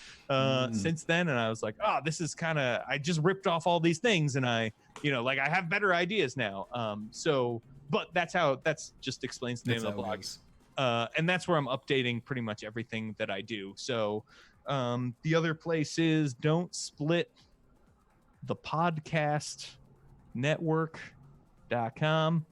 since then. And I was like, this is I just ripped off all these things, and I have better ideas now. But that's just explains the name of the blog. And that's where I'm updating pretty much everything that I do. So the other place is Don't Split the Podcast Network.com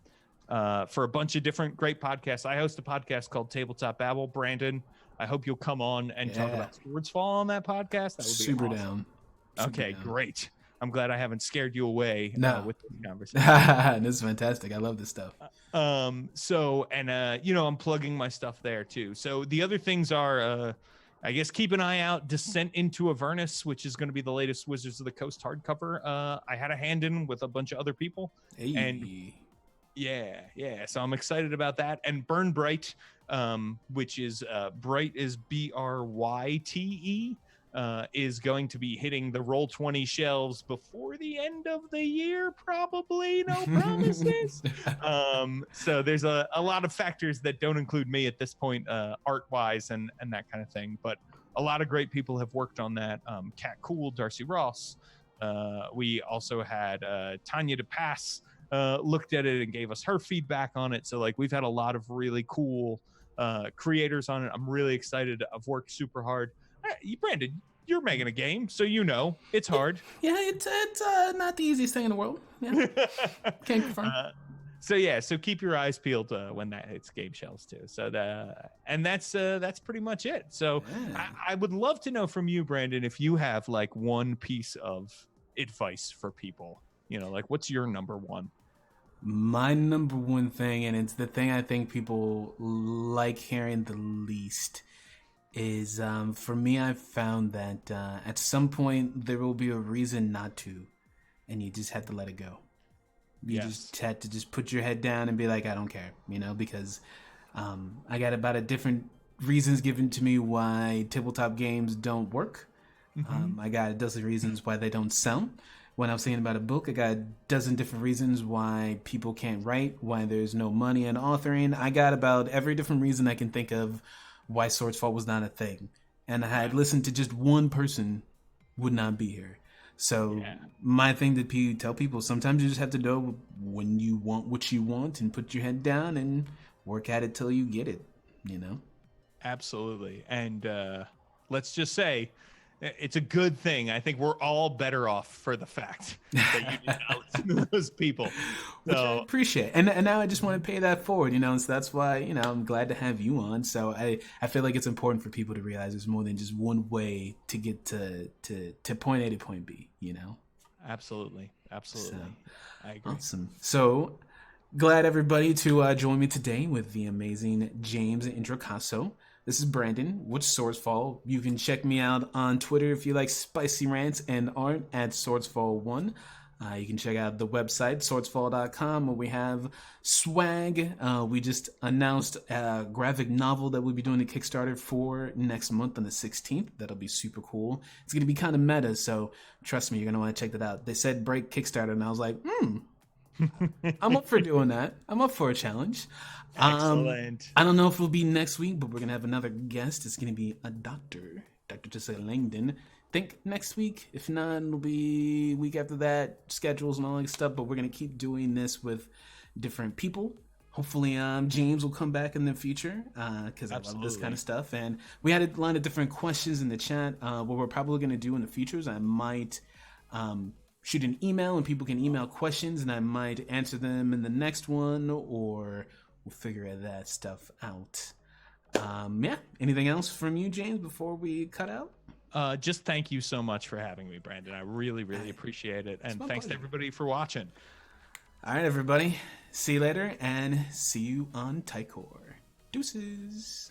for a bunch of different great podcasts. I host a podcast called Tabletop Babble. Brandon, I hope you'll come on and talk about Swordsfall on that podcast. That would be super awesome. down. Super down. Great. I'm glad I haven't scared you away with this conversation. This is fantastic. I love this stuff. I'm plugging my stuff there too. So the other things are, I guess, keep an eye out. Descent into Avernus, which is going to be the latest Wizards of the Coast hardcover. I had a hand in with a bunch of other people. Hey. And so I'm excited about that. And Burn Bright, which is Bright is Bryte. Is going to be hitting the Roll20 shelves before the end of the year, probably. No promises. So there's a lot of factors that don't include me at this point, art-wise and that kind of thing. But a lot of great people have worked on that. Kat Cool, Darcy Ross. We also had Tanya DePass looked at it and gave us her feedback on it. So, like, we've had a lot of really cool creators on it. I'm really excited. I've worked super hard. Brandon, you're making a game, so it's hard. Yeah, it's not the easiest thing in the world. Yeah. Can't confirm. So keep your eyes peeled when that hits game shelves too. So that's pretty much it. So I would love to know from you, Brandon, if you have like one piece of advice for people. Like, what's your number one? My number one thing, and it's the thing I think people like hearing the least, is for me, I've found that at some point there will be a reason not to, and you just have to let it go. You just had to just put your head down and be like, I don't care, because I got about a different reasons given to me why tabletop games don't work. Mm-hmm. I got a dozen reasons why they don't sell. When I was thinking about a book, I got a dozen different reasons why people can't write, why there's no money in authoring. I got about every different reason I can think of why Swordsfall was not a thing. And I had listened to just one person would not be here. So my thing to tell people, sometimes you just have to know when you want what you want and put your head down and work at it till you get it, Absolutely. And let's just say it's a good thing. I think we're all better off for the fact that you did not listen to those people. Which I appreciate. And now I just want to pay that forward, so that's why, I'm glad to have you on. So I feel like it's important for people to realize there's more than just one way to get to point A to point B, Absolutely. So, I agree. Awesome. So glad everybody to join me today with the amazing James Introcaso. This is Brandon with Swordsfall. You can check me out on Twitter if you like spicy rants and art at Swordsfall1. You can check out the website, swordsfall.com, where we have swag. We just announced a graphic novel that we'll be doing a Kickstarter for next month on the 16th. That'll be super cool. It's going to be kind of meta, so trust me, you're going to want to check that out. They said break Kickstarter, and I was like, I'm up for doing that. I'm up for a challenge. Excellent. I don't know if it'll be next week, but we're going to have another guest. It's going to be a Dr. Jessica Langdon. Think next week. If not, it'll be week after that, schedules and all that stuff. But we're going to keep doing this with different people. Hopefully, James will come back in the future because I love this kind of stuff. And we had a lot of different questions in the chat. What we're probably going to do in the futures, I might shoot an email and people can email questions and I might answer them in the next one, or we'll figure that stuff out. Yeah. Anything else from you, James, before we cut out? Just thank you so much for having me, Brandon. I really, really appreciate it. And thanks to everybody for watching. All right, everybody. See you later and see you on Tycor. Deuces.